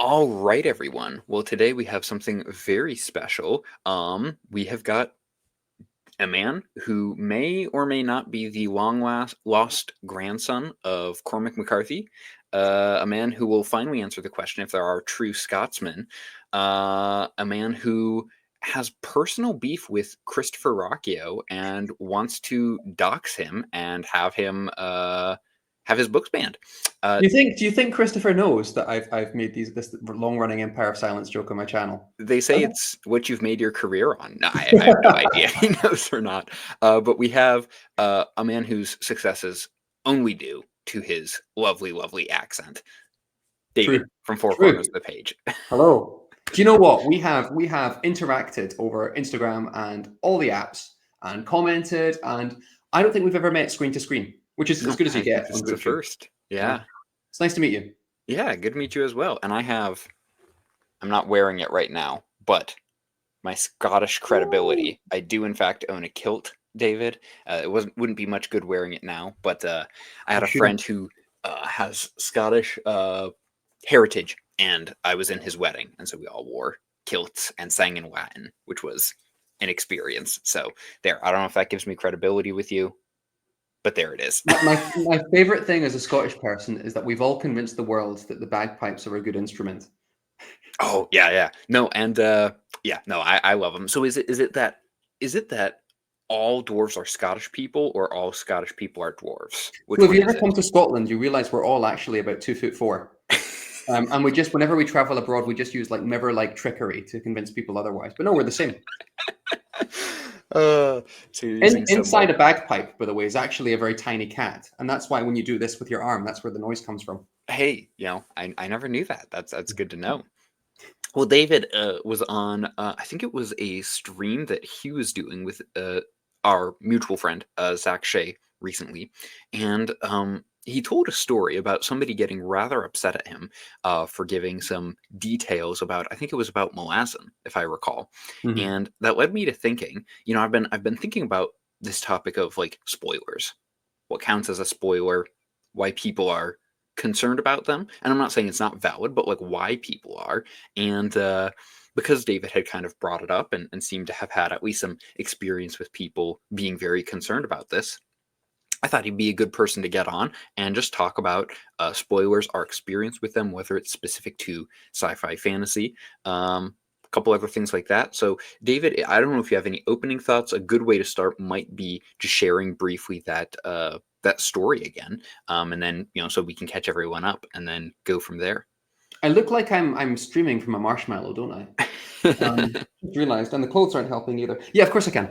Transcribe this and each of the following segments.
All right, everyone. Well, today we have something very special. We have got a man who may or may not be the lost grandson of Cormac McCarthy, a man who will finally answer the question if there are true Scotsmen, a man who has personal beef with Christopher Rocchio and wants to dox him and have him have his books banned. Do you think Christopher knows that I've made this long running Empire of Silence joke on my channel? They say it's what you've made your career on. No, I have no idea if he knows or not. But we have a man whose successes only due to his lovely, lovely accent. David True. from Four True. Corners of the Page. Hello. Do you know what? We have interacted over Instagram and all the apps and commented, and I don't think we've ever met screen to screen, which is as good as you I think get this on is the Goodreads. first. Yeah. Yeah. It's nice to meet you. Yeah, good to meet you as well. And I'm not wearing it right now, but my Scottish credibility. I do, in fact, own a kilt, David. It wouldn't be much good wearing it now, but I had You a shouldn't. friend who has Scottish heritage, and I was in his wedding, and so we all wore kilts and sang in Latin, which was an experience. So there, I don't know if that gives me credibility with you, but there it is. My favorite thing as a Scottish person is that we've all convinced the world that the bagpipes are a good instrument. Oh yeah. No, and yeah, no, I love them. So is it that all dwarves are Scottish people, or all Scottish people are dwarves? Which Well, if one you is ever it? come to Scotland, you realise we're all actually about 2'4". And we just, whenever we travel abroad, we just use like never trickery to convince people otherwise. But no, we're the same. uh, so you're using some Inside a bagpipe, by the way, is actually a very tiny cat, and that's why when you do this with your arm, that's where the noise comes from. hey, I never knew that. That's good to know. Well, David was on, I think it was a stream that he was doing with our mutual friend, Zach Shea, recently. And he told a story about somebody getting rather upset at him for giving some details about, I think it was about Malazan, if I recall. Mhm. And that led me to thinking, I've been thinking about this topic of like spoilers. What counts as a spoiler, why people are concerned about them. And I'm not saying it's not valid, but like why people are. And because David had kind of brought it up and seemed to have had at least some experience with people being very concerned about this, I thought he'd be a good person to get on and just talk about spoilers, our experience with them, whether it's specific to sci-fi, fantasy, a couple other things like that. So, David, I don't know if you have any opening thoughts. A good way to start might be just sharing briefly that story again, and then so we can catch everyone up and then go from there. I look like I'm streaming from a marshmallow, don't I? Just realized, and the clothes aren't helping either. Yeah, of course I can.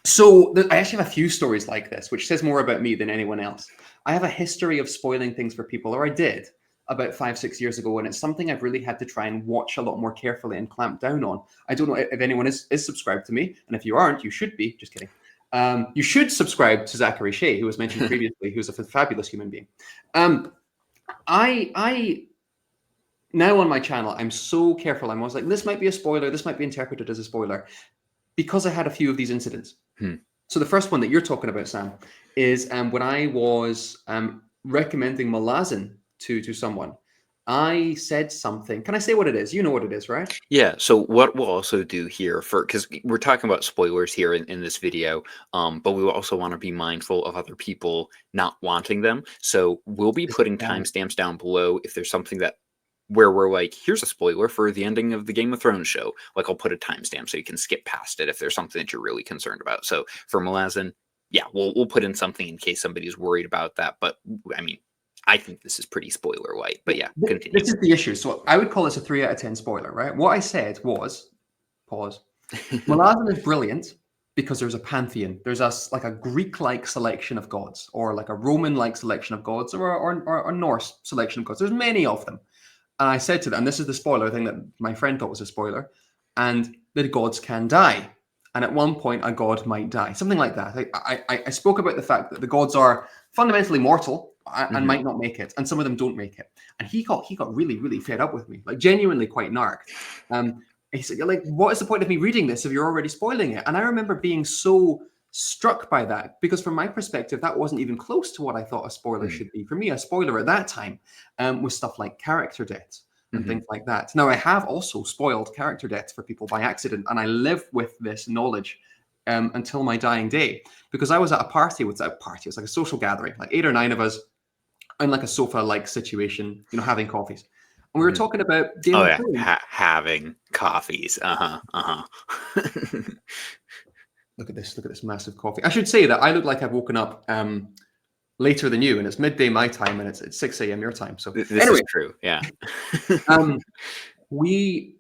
I actually have a few stories like this, which says more about me than anyone else. I have a history of spoiling things for people, or I did about 5, 6 years ago, and it's something I've really had to try and watch a lot more carefully and clamp down on. I don't know if anyone is subscribed to me, and if you aren't, you should be. Just kidding. You should subscribe to Zachary Shea, who was mentioned previously, who's a fabulous human being. I now on my channel, I'm so careful. I'm always like, this might be a spoiler. This might be interpreted as a spoiler because I had a few of these incidents. Hmm. So the first one that you're talking about, Sam, is when I was recommending Malazan to someone. I said something. Can I say what it is? You know what it is, right? Yeah, so what we'll also do here because we're talking about spoilers here in this video, but we will also want to be mindful of other people not wanting them. So we'll be putting Yeah. timestamps down below if there's something that where we're like, here's a spoiler for the ending of the Game of Thrones show. Like I'll put a timestamp so you can skip past it if there's something that you're really concerned about. So for Malazan, yeah, we'll put in something in case somebody's worried about that. But I mean, I think this is pretty spoiler light. But yeah, continue. This is the issue. So I would call this a 3 out of 10 spoiler, right? What I said was, pause. Malazan is brilliant because there's a pantheon. There's a Greek-like selection of gods, or like a Roman-like selection of gods, or Norse selection of gods. There's many of them. And I said to them, and this is the spoiler thing that my friend thought was a spoiler, and the gods can die. And at one point, a god might die. Something like that. I spoke about the fact that the gods are fundamentally mortal and might not make it. And some of them don't make it. And he got really, really fed up with me, like genuinely quite narked. He said, "You're like, what is the point of me reading this if you're already spoiling it?" And I remember being so struck by that because from my perspective, that wasn't even close to what I thought a spoiler should be. For me, a spoiler at that time was stuff like character deaths, and things like that. Now, I have also spoiled character deaths for people by accident, and I live with this knowledge until my dying day, because I was at a party. It was like a social gathering, like 8 or 9 of us in like a sofa-like situation, having coffees. And we were talking about Game of Thrones. Having coffees. Look at this massive coffee. I should say that I look like I've woken up later than you, and it's midday my time, and it's 6 a.m. your time. So this is true. Yeah. We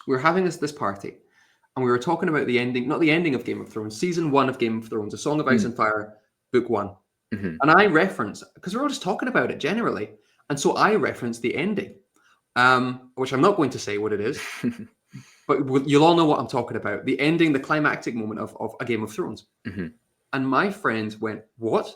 were having this party, and we were talking about the ending, not the ending of Game of Thrones, season 1 of Game of Thrones, A Song of Ice and Fire, book 1. And I reference, because we're all just talking about it generally, and so I reference the ending, which I'm not going to say what it is, but you'll all know what I'm talking about. The ending, the climactic moment of A Game of Thrones. And my friend went, "What?"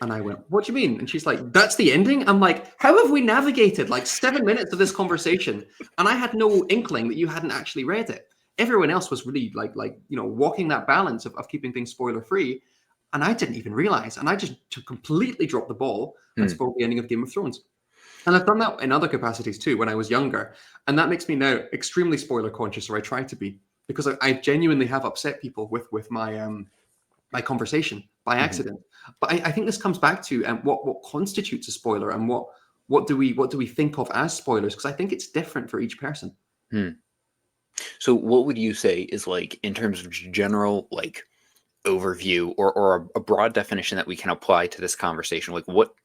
And I went, "What do you mean?" And she's like, "That's the ending?" I'm like, "How have we navigated like 7 minutes of this conversation?" And I had no inkling that you hadn't actually read it. Everyone else was really like walking that balance of keeping things spoiler free. And I didn't even realize. And I just completely dropped the ball and spoiled the ending of Game of Thrones. And I've done that in other capacities too when I was younger. And that makes me now extremely spoiler conscious, or I try to be, because I genuinely have upset people with my my conversation by accident. But I think this comes back to what constitutes a spoiler, and what do we think of as spoilers? Because I think it's different for each person. So what would you say is, like, in terms of general, like, overview or a broad definition that we can apply to this conversation? Like, what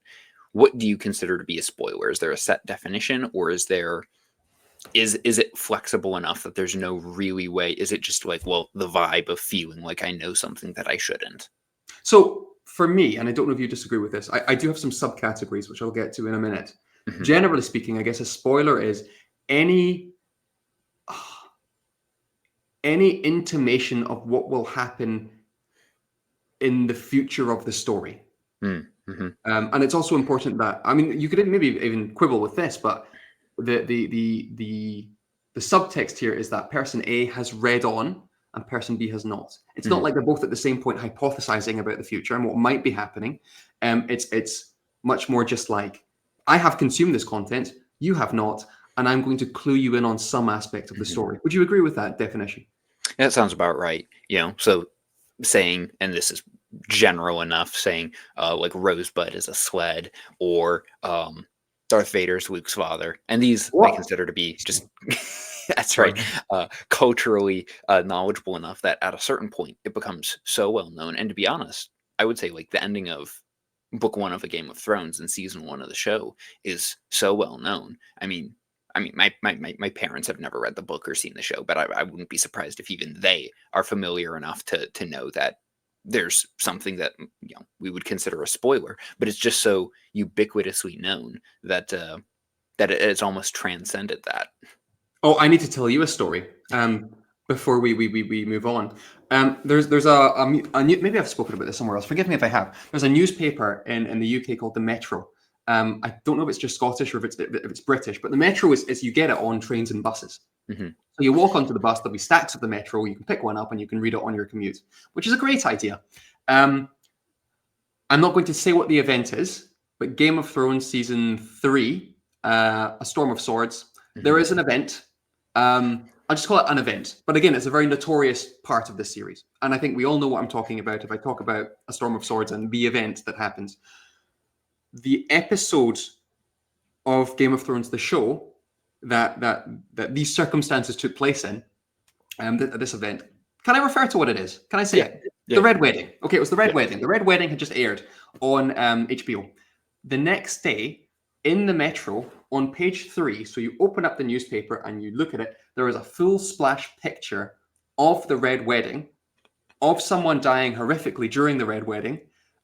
do you consider to be a spoiler? Is there a set definition, or is it flexible enough that there's no really way? Is it just like, well, the vibe of feeling like I know something that I shouldn't? So for me, and I don't know if you disagree with this, I do have some subcategories, which I'll get to in a minute. Generally speaking, I guess a spoiler is any intimation of what will happen in the future of the story. And it's also important that, I mean, you could maybe even quibble with this, but the subtext here is that person A has read on and person B has not. It's not like they're both at the same point hypothesizing about the future and what might be happening. It's much more just like, I have consumed this content, you have not, and I'm going to clue you in on some aspect of the story. Would you agree with that definition? That sounds about right. So saying, and this is general enough, saying like Rosebud is a sled, or Darth Vader's Luke's father, and these I consider to be just that's right, culturally knowledgeable enough that at a certain point it becomes so well known. And to be honest, I would say, like, the ending of book 1 of A Game of Thrones and season 1 of the show is so well known. I mean, my parents have never read the book or seen the show, but I wouldn't be surprised if even they are familiar enough to know that there's something that we would consider a spoiler, but it's just so ubiquitously known that it's almost transcended that. Oh, I need to tell you a story before we move on. There's a maybe I've spoken about this somewhere else. Forgive me if I have. There's a newspaper in the UK called the Metro. I don't know if it's just Scottish or if it's British, but the Metro is you get it on trains and buses. So you walk onto the bus, there'll be stacks of the Metro, you can pick one up and you can read it on your commute, which is a great idea. I'm not going to say what the event is, but Game of Thrones season 3, A Storm of Swords, there is an event. I'll just call it an event. But again, it's a very notorious part of this series. And I think we all know what I'm talking about if I talk about A Storm of Swords and the event that happens. The episode of Game of Thrones, the show, that these circumstances took place in, this event. Can I refer to what it is? Can I say it? The Red Wedding. Okay, it was the Red Wedding. The Red Wedding had just aired on HBO. The next day, in the Metro, on page 3, so you open up the newspaper and you look at it, there is a full splash picture of the Red Wedding, of someone dying horrifically during the Red Wedding,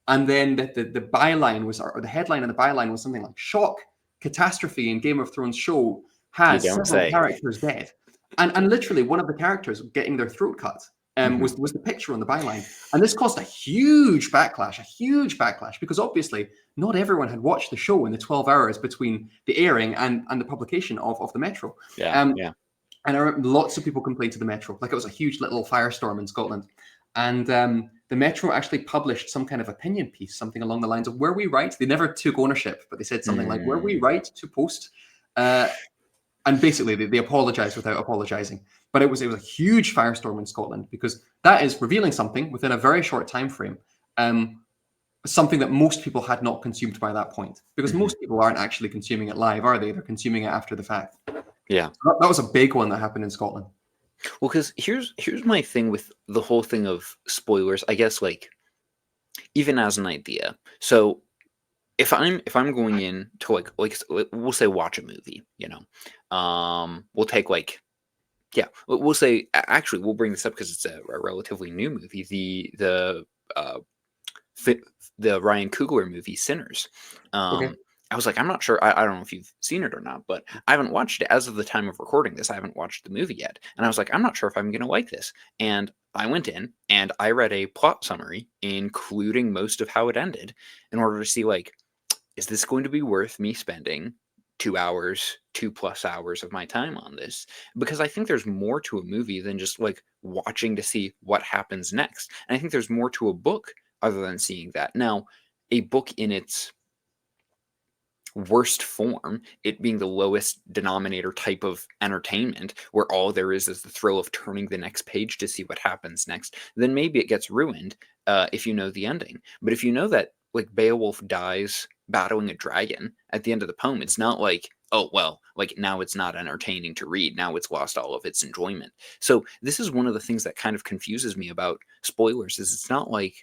and then the byline was, or the headline and the byline was something like "Shock, Catastrophe in Game of Thrones show has several characters dead," and literally one of the characters getting their throat cut was the picture on the byline, and this caused a huge backlash, because obviously not everyone had watched the show in the 12 hours between the airing and the publication of the Metro. And I remember lots of people complained to the Metro, like it was a huge little firestorm in Scotland. And the Metro actually published some kind of opinion piece, something along the lines of, were we right? They never took ownership, but they said something like, were we right to post Uh, and basically, they apologized without apologizing. But it was a huge firestorm in Scotland because that is revealing something within a very short time frame. Something that most people had not consumed by that point, because Mhm. most people aren't actually consuming it live, are they? They're consuming it after the fact. Yeah. So that was a big one that happened in Scotland. Well, because here's my thing with the whole thing of spoilers. I guess like even as an idea. So if I'm going in to we'll say watch a movie, we'll take like yeah, we'll say actually we'll bring this up because it's a relatively new movie. The uh, fi- the Ryan Coogler movie Sinners. Okay. I was like, I'm not sure. I don't know if you've seen it or not, but I haven't watched it as of the time of recording this. I haven't watched the movie yet, and I was like, I'm not sure if I'm going to like this. And I went in and I read a plot summary, including most of how it ended, in order to see like, is this going to be worth me spending 2 hours, 2+ hours of my time on this? Because I think there's more to a movie than just like watching to see what happens next. And I think there's more to a book other than seeing that. Now, a book in its worst form, it being the lowest denominator type of entertainment, where all there is the thrill of turning the next page to see what happens next, then maybe it gets ruined if you know the ending. But if you know that like Beowulf dies battling a dragon at the end of the poem, it's not like, oh well, like now it's not entertaining to read, now it's lost all of its enjoyment. So this is one of the things that kind of confuses me about spoilers, is it's not like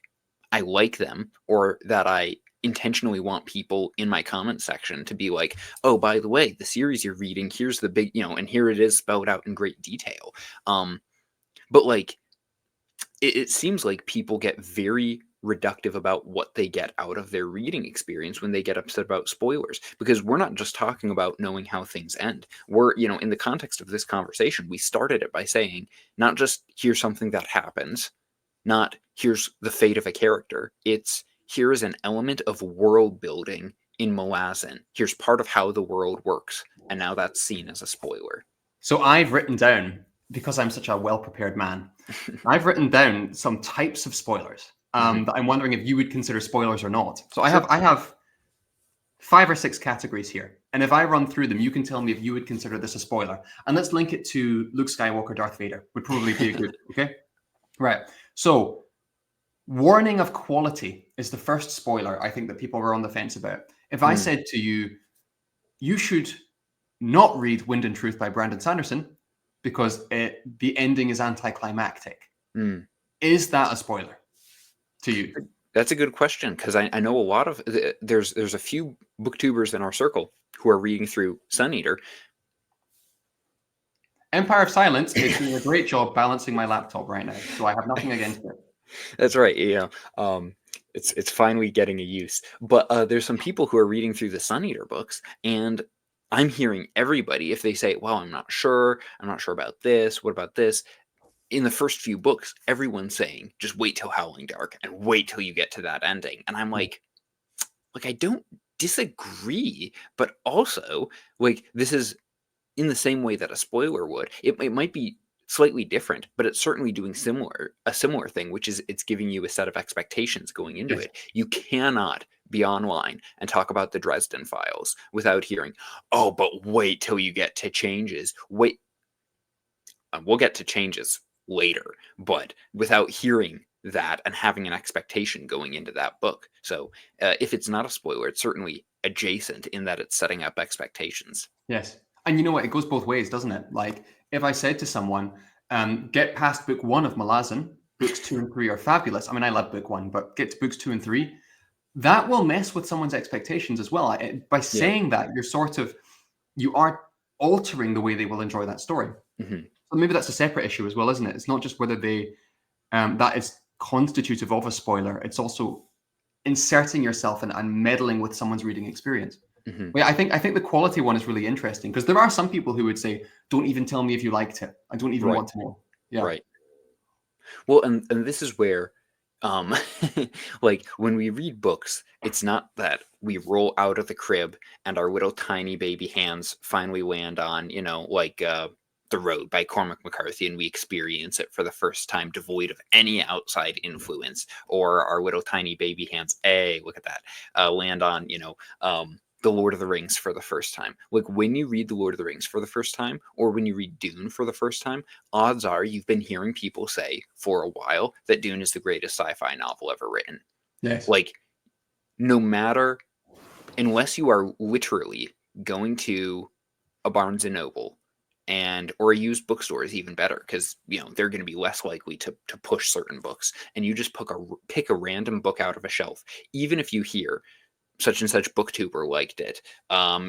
I like them or that I intentionally want people in my comment section to be like, oh, by the way, the series you're reading, here's the big, and here it is spelled out in great detail. Um, but like, it seems like people get very reductive about what they get out of their reading experience when they get upset about spoilers, because we're not just talking about knowing how things end. We're, in the context of this conversation, we started it by saying, not just here's something that happens, not here's the fate of a character. It's here is an element of world building in Malazan. Here's part of how the world works. And now that's seen as a spoiler. So I've written down, because I'm such a well-prepared man, I've written down some types of spoilers Mhm. that I'm wondering if you would consider spoilers or not. So Sure. I have 5 or 6 categories here, and if I run through them, you can tell me if you would consider this a spoiler. And let's link it to Luke Skywalker, Darth Vader. Would probably be a good. Okay, right. So warning of quality is the first spoiler I think that people were on the fence about. If I Mm, said to you, you should not read Wind and Truth by Brandon Sanderson because the ending is anticlimactic. mm. Is that a spoiler to you? That's a good question because I know a lot of there's a few booktubers in our circle who are reading through Sun Eater. Empire of Silence is doing a great job balancing my laptop right now, so I have nothing against it. That's right. It's finally getting a use. But there's some people who are reading through the Sun Eater books, and I'm hearing everybody, if they say, "Well, I'm not sure about this. What about this?" In the first few books, everyone's saying, "Just wait till Howling Dark and wait till you get to that ending." And I'm Yeah. like I don't disagree, but also like this is in the same way that a spoiler would. It might be slightly different, but it's certainly doing a similar thing, which is it's giving you a set of expectations going into Yes. it. You cannot be online and talk about the Dresden Files without hearing, "Oh, but wait till you get to changes." Wait, we'll get to changes later, but without hearing that and having an expectation going into that book. So, if it's not a spoiler, it's certainly adjacent in that it's setting up expectations. Yes. And you know what? It goes both ways, doesn't it? Like if I said to someone, get past book 1 of Malazan, books 2 and 3 are fabulous. I mean, I love book 1, but get to books 2 and 3, that will mess with someone's expectations as well. By Yeah. saying that, you are altering the way they will enjoy that story. Mhm. So maybe that's a separate issue as well, isn't it? It's not just whether that is constitutive of a spoiler. It's also inserting yourself and meddling with someone's reading experience. Mhm. Well, I think the quality one is really interesting because there are some people who would say, "Don't even tell me if you liked it. I don't even Right. want to know." Yeah. Right. Well, and this is where, um, like when we read books, it's not that we roll out of the crib and our little tiny baby hands finally land on, The Road by Cormac McCarthy, and we experience it for the first time devoid of any outside influence, or our little tiny baby hands, hey, look at that, land on, The Lord of the Rings for the first time. Like when you read The Lord of the Rings for the first time, or when you read Dune for the first time, odds are you've been hearing people say for a while that Dune is the greatest sci-fi novel ever written. Yes. Like no matter, unless you are literally going to a Barnes and Noble or a used bookstore is even better because they're going to be less likely to push certain books, and you just pick a random book out of a shelf, even if you hear such and such booktuber liked it.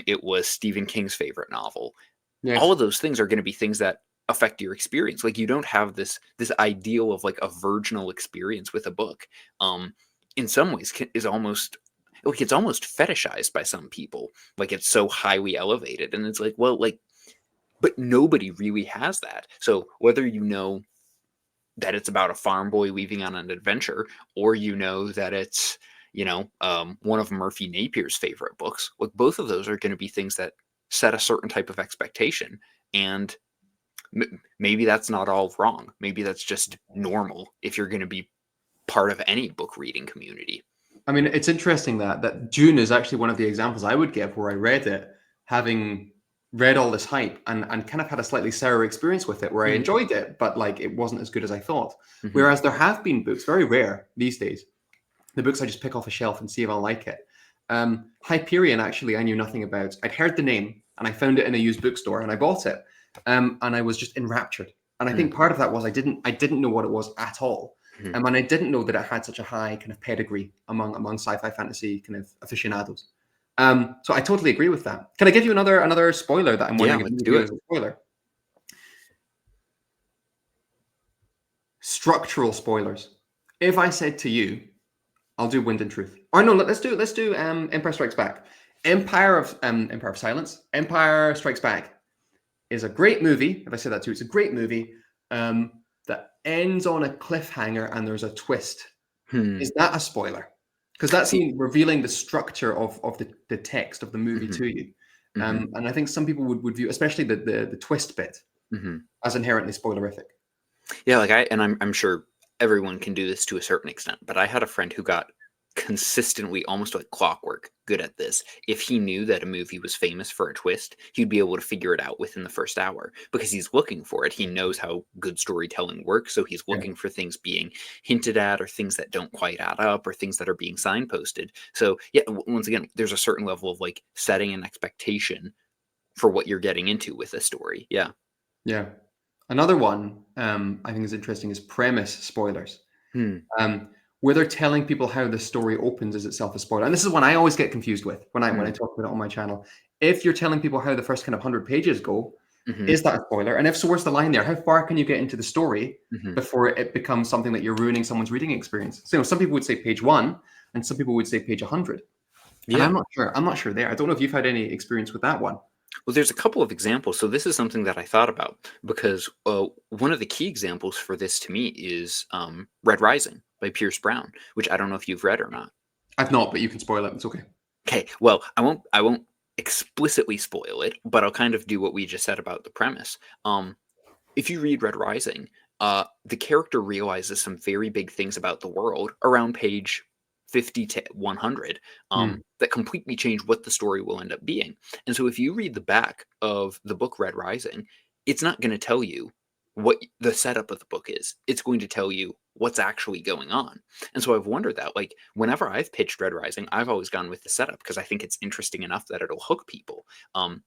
It was Stephen King's favorite novel. Yes. All of those things are going to be things that affect your experience. Like you don't have this ideal of like a virginal experience with a book. In some ways, is almost like it's almost fetishized by some people. Like it's so highly elevated, and it's like, well, like, but nobody really has that. So whether you know that it's about a farm boy leaving on an adventure, or that it's one of Murphy Napier's favorite books, like both of those are going to be things that set a certain type of expectation, and maybe that's not all wrong. Maybe that's just normal if you're going to be part of any book reading community. I mean, it's interesting that Dune is actually one of the examples I would give where I read it, having read all this hype and kind of had a slightly sour experience with it, where I enjoyed it, but like it wasn't as good as I thought. Whereas there have been books, very rare these days, the books I just pick off a shelf and see if I like it. Hyperion, actually, I knew nothing about. I'd heard the name and I found it in a used bookstore and I bought it, and I was just enraptured. And I think part of that was I didn't know what it was at all. And I didn't know that it had such a high kind of pedigree among sci-fi fantasy kind of aficionados. So I totally agree with that. Can I give you another spoiler that I'm wondering if you do as a spoiler? Structural spoilers. If I said to you, I'll do Wind and Truth. Or no, let's do Empire Strikes Back. Empire of Silence. Empire Strikes Back is a great movie. If I said that too, it's a great movie. That ends on a cliffhanger and there's a twist. Is that a spoiler? Because that's revealing the structure of the text of the movie to you. And I think some people would view, especially the twist bit, as inherently spoilerific. Yeah, like I'm sure everyone can do this to a certain extent, but I had a friend who got consistently, almost like clockwork, good at this. If he knew that a movie was famous for a twist, he'd be able to figure it out within the first hour because he's looking for it. He knows how good storytelling works, so he's looking for things being hinted at or things that don't quite add up or things that are being signposted. So yeah, once again, there's a certain level of like setting an expectation for what you're getting into with a story. Yeah. Yeah. Another one I think is interesting is premise spoilers. Where they're telling people how the story opens is itself a spoiler. And this is one I always get confused with when I talk about it on my channel. If you're telling people how the first kind of 100 pages go, is that a spoiler? And if so, where's the line there? How far can you get into the story before it becomes something that you're ruining someone's reading experience? So some people would say page 1 and some people would say page 100. Yeah. And I'm not sure there. I don't know if you've had any experience with that one. Well, there's a couple of examples. So this is something that I thought about because one of the key examples for this to me is Red Rising by Pierce Brown, which I don't know if you've read or not. I've not, but you can spoil it. It's okay. Okay. Well, I won't explicitly spoil it, but I'll kind of do what we just said about the premise. If you read Red Rising, the character realizes some very big things about the world around page 50 to 100 that completely change what the story will end up being. And so if you read the back of the book Red Rising, it's not going to tell you what the setup of the book is. It's going to tell you what's actually going on. And so I've wondered that, like, whenever I've pitched Red Rising, I've always gone with the setup because I think it's interesting enough that it'll hook people.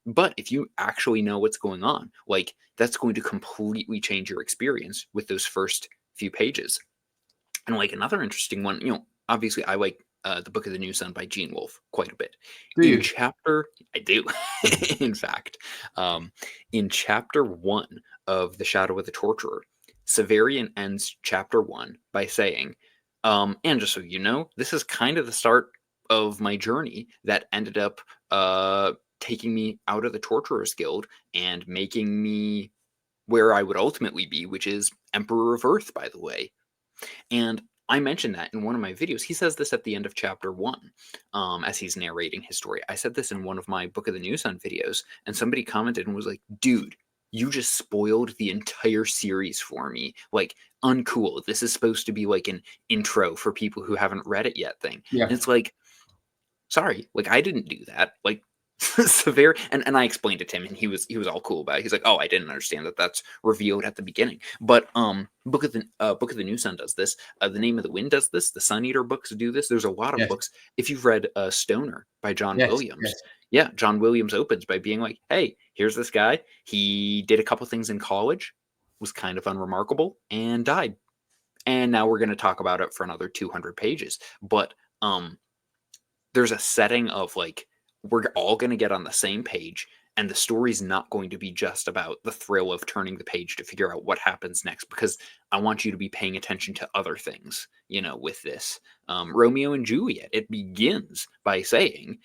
But if you actually know what's going on, like, that's going to completely change your experience with those first few pages. And like another interesting one, obviously I like the Book of the New Sun by Gene Wolfe quite a bit. I do. In fact, in chapter 1 of The Shadow of the Torturer, Severian ends chapter 1 by saying, and just so you know, this is kind of the start of my journey that ended up taking me out of the Torturers Guild and making me where I would ultimately be, which is Emperor of Earth, by the way. And I mentioned that in one of my videos. He says this at the end of chapter 1 as he's narrating his story. I said this in one of my Book of the New Sun videos, and somebody commented and was like, dude, you just spoiled the entire series for me. Like, uncool. This is supposed to be like an intro for people who haven't read it yet thing. Yeah. And it's like, sorry, like I didn't do that. Like severe, and I explained it to him, and he was all cool about it. He's like, oh, I didn't understand that that's revealed at the beginning. But Book of the New Sun does this. The Name of the Wind does this. The Sun Eater books do this. There's a lot of Yes, books. If you've read Stoner by John yes, Williams, yes. yeah, John Williams opens by being like, hey, here's this guy. He did a couple things in college, was kind of unremarkable, and died. And now we're going to talk about it for another 200 pages. But there's a setting of like, we're all going to get on the same page, and the story's not going to be just about the thrill of turning the page to figure out what happens next, because I want you to be paying attention to other things, with this. Romeo and Juliet, it begins by saying,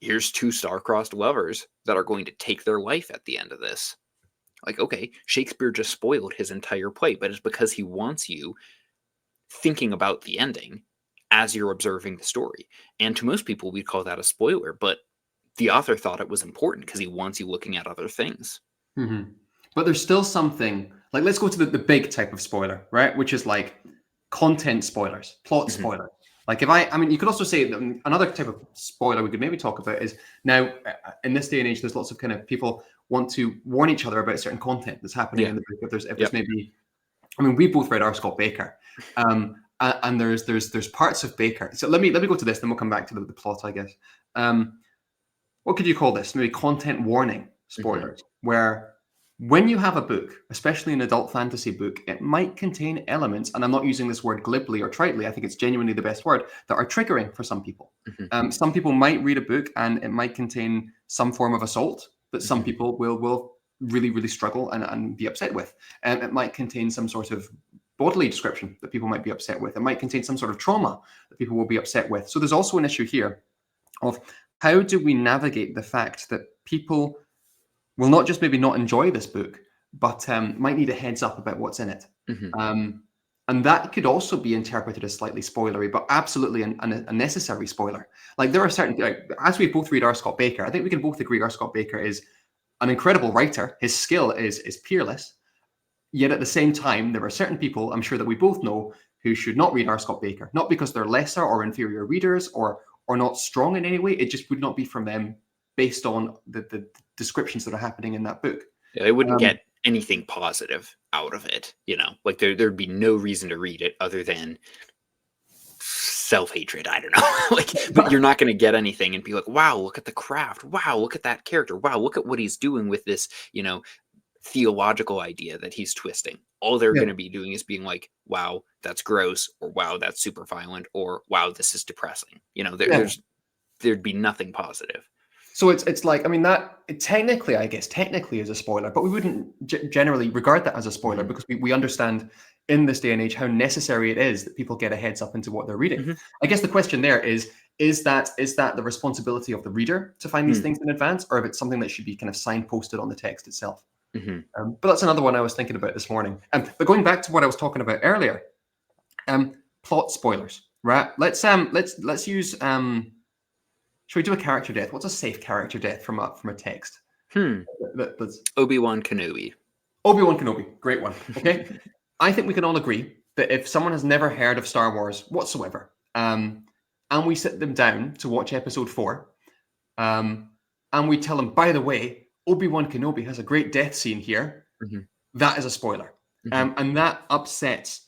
here's two star-crossed lovers that are going to take their life at the end of this. Like, okay, Shakespeare just spoiled his entire play, but it's because he wants you thinking about the ending as you're observing the story. And to most people, we'd call that a spoiler, but the author thought it was important because he wants you looking at other things. Mm-hmm. But there's still something like, let's go to the big type of spoiler, right? Which is like content spoilers, plot Mm-hmm. spoilers. Like I mean, you could also say that another type of spoiler we could maybe talk about is now in this day and age, there's lots of kind of people want to warn each other about certain content that's happening Yeah. in the book. If there's maybe, I mean, we both read R. Scott Baker, and there's parts of Baker. So let me go to this, then we'll come back to the plot, I guess. What could you call this? Maybe content warning spoilers, where when you have a book, especially an adult fantasy book, it might contain elements, and I'm not using this word glibly or tritely, I think it's genuinely the best word, that are triggering for some people. Mm-hmm. Some people might read a book and it might contain some form of assault that some Mm-hmm. people will really, really struggle and be upset with. It might contain some sort of bodily description that people might be upset with. It might contain some sort of trauma that people will be upset with. So there's also an issue here of how do we navigate the fact that people will not just maybe not enjoy this book, but might need a heads up about what's in it. Mm-hmm. And that could also be interpreted as slightly spoilery, but absolutely a necessary spoiler. Like there are certain, as we both read R. Scott Baker, I think we can both agree R. Scott Baker is an incredible writer. His skill is peerless. Yet at the same time, there are certain people, I'm sure that we both know, who should not read R. Scott Baker, not because they're lesser or inferior readers or not strong in any way. It just would not be from them based on the descriptions that are happening in that book. Yeah, they wouldn't get anything positive out of it, like there'd be no reason to read it other than self-hatred. I don't know. But you're not going to get anything and be like, wow, look at the craft. Wow, look at that character. Wow, look at what he's doing with this, theological idea that he's twisting. All they're Yeah. going to be doing is being like, wow, that's gross, or wow, that's super violent, or wow, this is depressing. There'd be nothing positive. So it's like, I mean, that technically, I guess, technically is a spoiler, but we wouldn't generally regard that as a spoiler because we understand in this day and age how necessary it is that people get a heads up into what they're reading. I guess the question there is that the responsibility of the reader to find these things in advance, or if it's something that should be kind of signposted on the text itself? But that's another one I was thinking about this morning. But going back to what I was talking about earlier, plot spoilers, right? Let's use should we do a character death? What's a safe character death from a text? Obi-Wan Kenobi. Obi-Wan Kenobi, great one. Okay, I think we can all agree that if someone has never heard of Star Wars whatsoever, and we sit them down to watch Episode 4, and we tell them, by the way, Obi-Wan Kenobi has a great death scene here, that is a spoiler, and that upsets,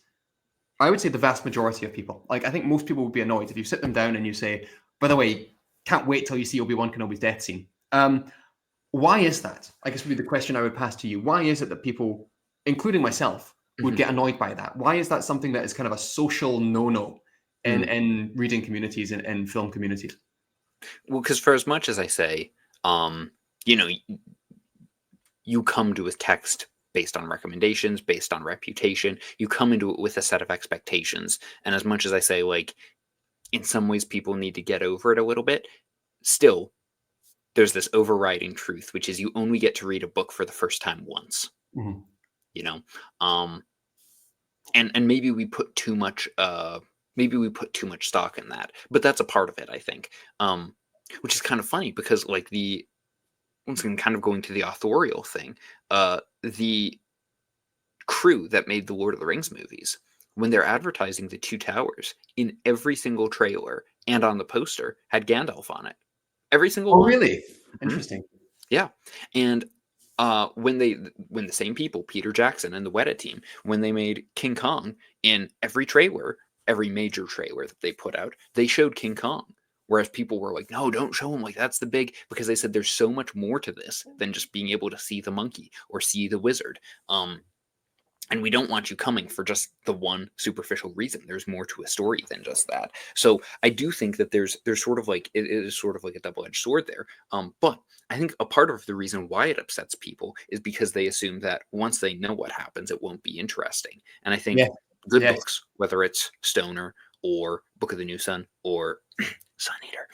I would say, the vast majority of people. Like, I think most people would be annoyed if you sit them down and you say, by the way, can't wait till you see Obi-Wan Kenobi's death scene. Why is that? I guess would be the question I would pass to you. Why is it that people, including myself, would get annoyed by that? Why is that something that is kind of a social no-no in reading communities and in film communities? Well, because for as much as I say, you come to a text based on recommendations, based on reputation, you come into it with a set of expectations. And as much as I say, like, in some ways people need to get over it a little bit, still, there's this overriding truth, which is you only get to read a book for the first time once. And maybe we put too much stock in that, but that's a part of it, I think. Which is kind of funny because, like, once again, kind of going to the authorial thing, the crew that made the Lord of the Rings movies, when they're advertising the Two Towers, in every single trailer and on the poster had Gandalf on it. Every single Oh, one. really? Mhm. Interesting. Yeah. And when the same people, Peter Jackson and the Weta team, when they made King Kong, in every trailer, every major trailer that they put out, they showed King Kong. Whereas people were like, no, don't show him, like that's the big, because they said there's so much more to this than just being able to see the monkey or see the wizard. And we don't want you coming for just the one superficial reason. There's more to a story than just that. So I do think that there's sort of like, it is sort of like a double-edged sword there. But I think a part of the reason why it upsets people is because they assume that once they know what happens, it won't be interesting. And I think Yeah. good Yes. books, whether it's Stoner or Book of the New Sun or Sun Eater,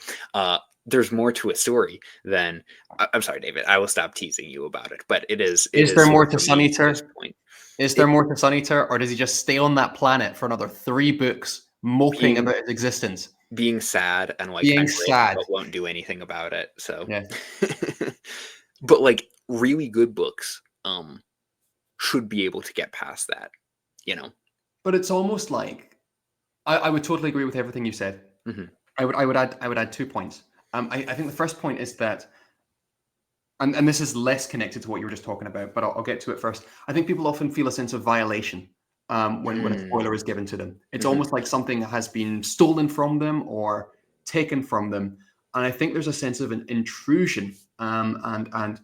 there's more to a story than. I'm sorry, David. I will stop teasing you about it, but it is. It Is is there more sort of to for Sun me at this Eater? point. Is there more to Sun Eater, or does he just stay on that planet for another 3 books, moping Being about his existence? being sad and like Being angry, sad. but won't do anything about it. So, Yeah. but like really good books, should be able to get past that. You know. But it's almost like I would totally agree with everything you said. Mhm. I would add 2 points. I think the first point is that, and this is less connected to what you were just talking about, but I'll get to it first. I think people often feel a sense of violation when a spoiler is given to them. It's Mhm. almost like something has been stolen from them or taken from them, and I think there's a sense of an intrusion and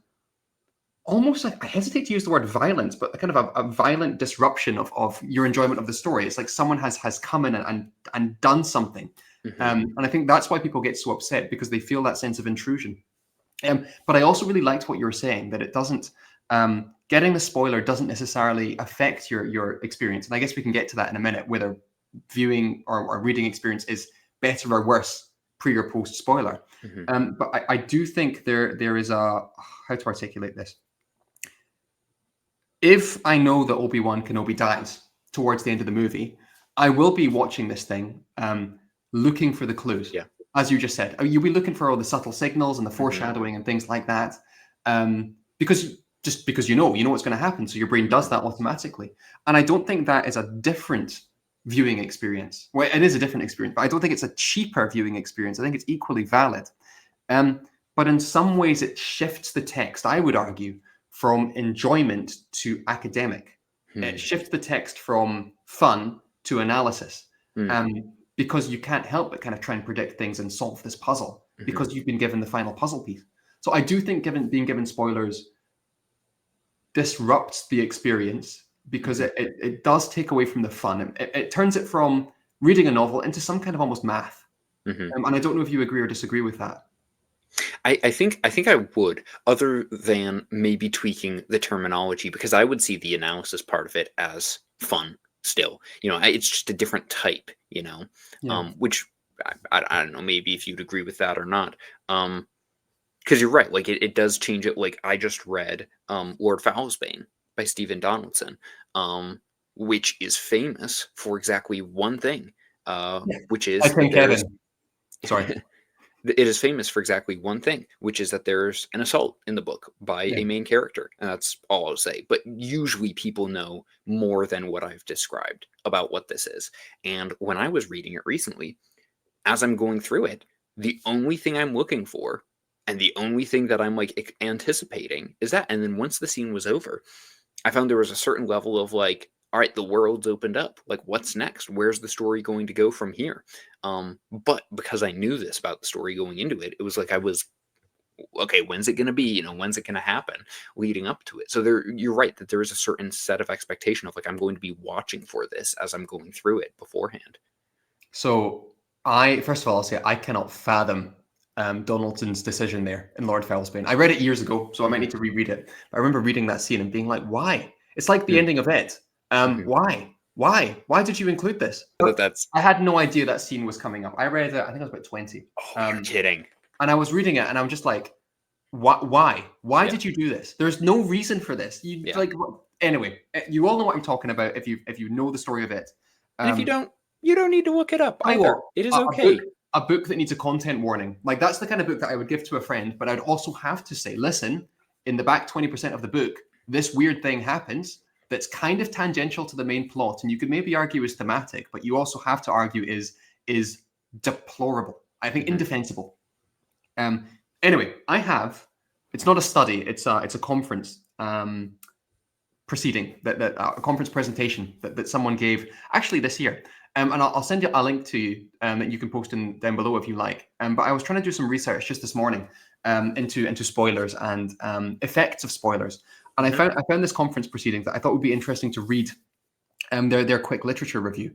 almost like, I hesitate to use the word violence, but kind of a violent disruption of your enjoyment of the story. It's like someone has come in and done something, Mhm. and I think that's why people get so upset, because they feel that sense of intrusion. But I also really liked what you were saying, that it doesn't, getting the spoiler doesn't necessarily affect your experience. And I guess we can get to that in a minute, whether viewing or reading experience is better or worse pre or post spoiler. Mhm. But I do think there is a, how to articulate this. If I know that Obi-Wan Kenobi dies towards the end of the movie, I will be watching this thing, looking for the clues. Yeah. As you just said, you'll be looking for all the subtle signals and the Mhm. foreshadowing and things like that, because you know what's going to happen, so your brain does Mhm. that automatically. And I don't think that is a different viewing experience. Well, it is a different experience, but I don't think it's a cheaper viewing experience. I think it's equally valid. But in some ways, it shifts the text, I would argue, from enjoyment to academic. It Hmm. shifts the text from fun to analysis, Hmm. because you can't help but kind of try and predict things and solve this puzzle Mhm. because you've been given the final puzzle piece. So I do think being given spoilers disrupts the experience, because Mhm. it does take away from the fun. It turns it from reading a novel into some kind of almost math. Mhm. And I don't know if you agree or disagree with that. I think I would, other than maybe tweaking the terminology, because I would see the analysis part of it as fun still. It's just a different type, Yeah. which I don't know, maybe if you'd agree with that or not. Because you're right, like it does change it. Like I just read Lord Foulsbane by Stephen Donaldson, um, which is famous for exactly one thing, Yeah. which I is that think there's Kevin. Sorry. it is famous for exactly one thing, which is that there's an assault in the book by Yeah. a main character. And that's all I'll say. But usually people know more than what I've described about what this is. And when I was reading it recently, as I'm going through it, the only thing I'm looking for and the only thing that I'm like anticipating is that. And then once the scene was over, I found there was a certain level of like, all right, the world's opened up. Like, what's next? Where's the story going to go from here? But because I knew this about the story going into it, it was like I was okay. When's it going to be? When's it going to happen? Leading up to it. So you're right that there is a certain set of expectation of like I'm going to be watching for this as I'm going through it beforehand. So first of all, I'll say I cannot fathom Donaldson's decision there in Lord Fellsbane. I read it years ago, so I might Hmm. need to reread it. But I remember reading that scene and being like, why? It's like the Hmm. ending of it. Hmm. Why? Why? Why did you include this? But That's I had no idea that scene was coming up. I read it, I think I was about 20. oh, you're kidding. And I was reading it and I'm just like, why? Why Yeah, did you do this? There's no reason for this. You yeah. like anyway, you all know what I'm talking about if you know the story of it. And if you Um, don't, you don't need to look it up you know what? either. It is A book, okay. a book that needs a content warning. Like that's the kind of book that I would give to a friend, but I'd also have to say, listen, in the back 20% of the book, this weird thing happens that's kind of tangential to the main plot, and you could maybe argue is thematic, but you also have to argue is deplorable. I think indefensible. Anyway, it's not a study, it's a conference proceeding, a conference presentation that someone gave actually this year. And I'll send you a link to you that you can post down below if you like. But I was trying to do some research just this morning into spoilers and effects of spoilers. And I found this conference proceeding that I thought would be interesting to read their quick literature review.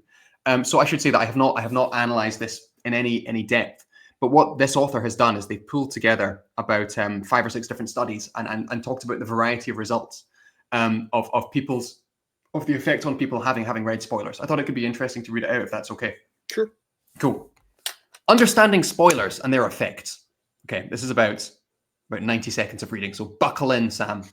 So I should say that I have not analyzed this in any depth. But what this author has done is they pulled together about 5 or 6 different studies and talked about the variety of results of the effect on people having read spoilers. I thought it could be interesting to read it out if that's okay. Sure. Cool. Understanding spoilers and their effects. Okay, this is about 90 seconds of reading, so buckle in, Sam.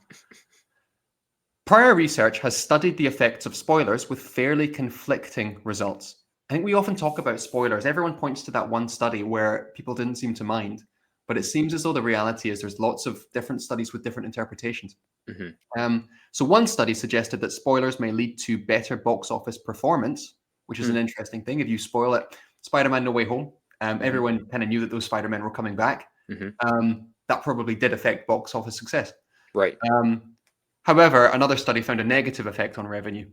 Prior research has studied the effects of spoilers with fairly conflicting results. I think we often talk about spoilers. Everyone points to that one study where people didn't seem to mind, but it seems as though the reality is there's lots of different studies with different interpretations. So one study suggested that spoilers may lead to better box office performance, which is an interesting thing. If you spoil it, Spider-Man No Way Home, everyone kind of knew that those Spider-Men were coming back. That probably did affect box office success. Right. However, another study found a negative effect on revenue.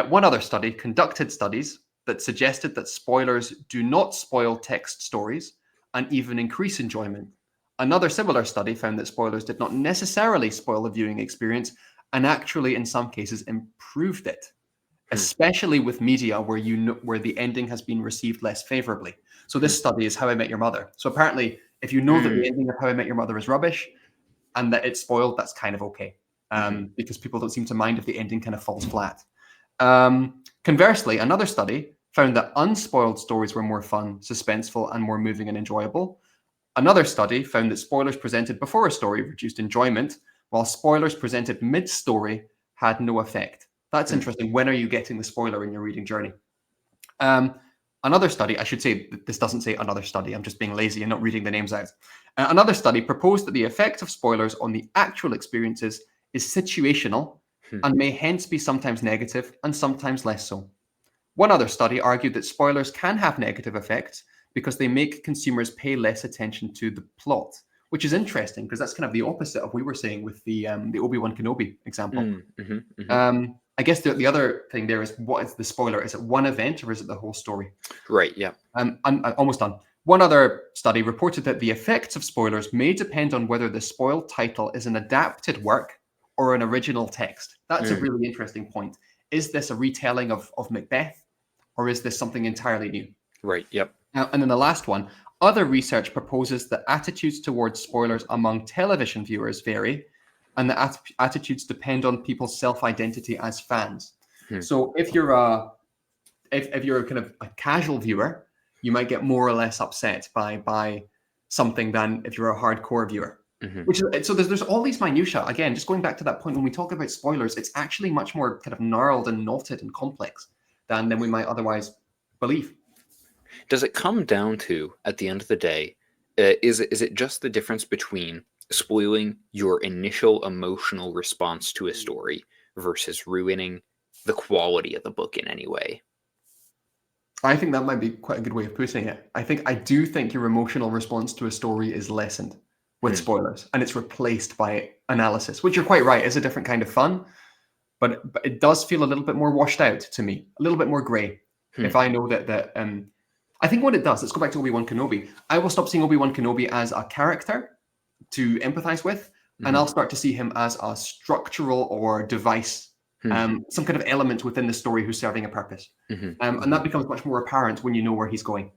One other study conducted studies that suggested that spoilers do not spoil text stories and even increase enjoyment. Another similar study found that spoilers did not necessarily spoil the viewing experience and actually, in some cases, improved it, especially with media where the ending has been received less favorably. So this study is How I Met Your Mother. So apparently, if you know that the ending of How I Met Your Mother is rubbish and that it's spoiled, that's kind of okay, because people don't seem to mind if the ending kind of falls flat. Conversely, another study found that unspoiled stories were more fun, suspenseful, and more moving and enjoyable. Another study found that spoilers presented before a story reduced enjoyment, while spoilers presented mid-story had no effect. That's interesting. When are you getting the spoiler in your reading journey? Another study, I should say, this doesn't say another study, I'm just being lazy and not reading the names out. Another study proposed that the effect of spoilers on the actual experiences is situational and may hence be sometimes negative and sometimes less so. One other study argued that spoilers can have negative effects because they make consumers pay less attention to the plot, which is interesting because that's kind of the opposite of what we were saying with the Obi-Wan Kenobi example. I guess the other thing there is, what is the spoiler? Is it one event or is it the whole story? Right, yeah. I'm almost done. One other study reported that the effects of spoilers may depend on whether the spoiled title is an adapted work or an original text. That's a really interesting point. Is this a retelling of Macbeth, or is this something entirely new? Right, yep. And then the last one, other research proposes that attitudes towards spoilers among television viewers vary, and that attitudes depend on people's self-identity as fans. So if you're if you're kind of a casual viewer, you might get more or less upset by something than if you're a hardcore viewer. So there's all these minutiae. Again, just going back to that point, when we talk about spoilers, it's actually much more kind of gnarled and knotted and complex than we might otherwise believe. Does it come down to, at the end of the day, is it just the difference between spoiling your initial emotional response to a story versus ruining the quality of the book in any way? I think that might be quite a good way of putting it. I do think your emotional response to a story is lessened with spoilers, and it's replaced by analysis, which you're quite right, is a different kind of fun, but it does feel a little bit more washed out to me, a little bit more grey. If I know that I think what it does, let's go back to Obi-Wan Kenobi. I will stop seeing Obi-Wan Kenobi as a character to empathize with, and I'll start to see him as a structural or device, some kind of element within the story who's serving a purpose. And that becomes much more apparent when you know where he's going.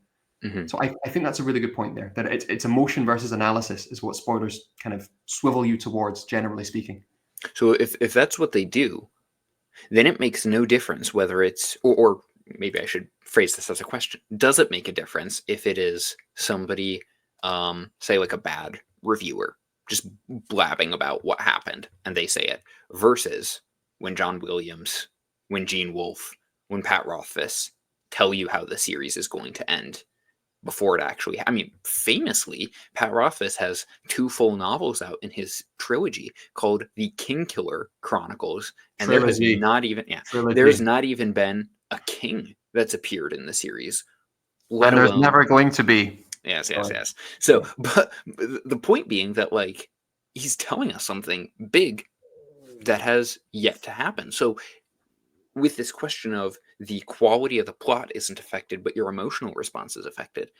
So I think that's a really good point there, that it's emotion versus analysis is what spoilers kind of swivel you towards, generally speaking. So if that's what they do, then it makes no difference whether it's, or maybe I should phrase this as a question. Does it make a difference if it is somebody, say like a bad reviewer, just blabbing about what happened and they say it, versus when John Williams, when Gene Wolfe, when Pat Rothfuss tell you how the series is going to end before it actually, I mean, famously, Pat Rothfuss has 2 full novels out in his trilogy called The Kingkiller Chronicles, and there has not even been a king that's appeared in the series. And there's never going to be. Yes, yes, Sorry. yes. So, Yeah. but the point being that like he's telling us something big that has yet to happen. So, with this question of the quality of the plot isn't affected, but your emotional response is affected,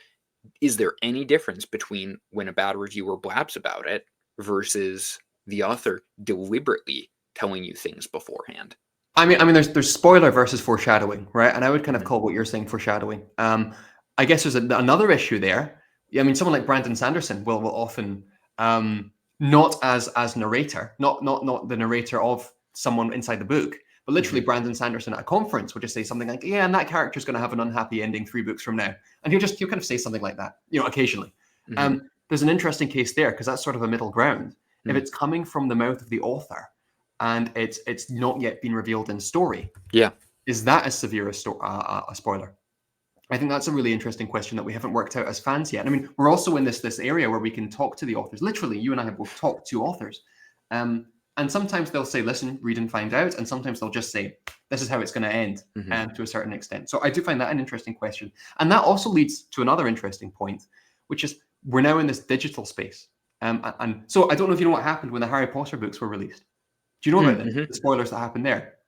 is there any difference between when a bad reviewer blabs about it versus the author deliberately telling you things beforehand? I mean, there's spoiler versus foreshadowing, right? And I would kind of Mhm, call what you're saying foreshadowing. I guess there's another issue there. I mean, someone like Brandon Sanderson will often not as narrator, not the narrator of someone inside the book, but literally mhm, Brandon Sanderson at a conference would just say something like, "Yeah, and that character's going to have an unhappy ending 3 books from now," and he'll kind of say something like that, occasionally. mhm, There's an interesting case there because that's sort of a middle ground. If mm. it's coming from the mouth of the author and it's not yet been revealed in story, Yeah. is that as severe a spoiler? I think that's a really interesting question that we haven't worked out as fans yet. I mean, we're also in this area where we can talk to the authors. Literally, you and I have both talked to authors, and sometimes they'll say, "Listen, read and find out," and sometimes they'll just say, "This is how it's going to end," Mhm. to a certain extent. So I do find that an interesting question, and that also leads to another interesting point, which is we're now in this digital space, and so I don't know if you know what happened when the Harry Potter books were released. Do you know about Mhm. the spoilers that happened there?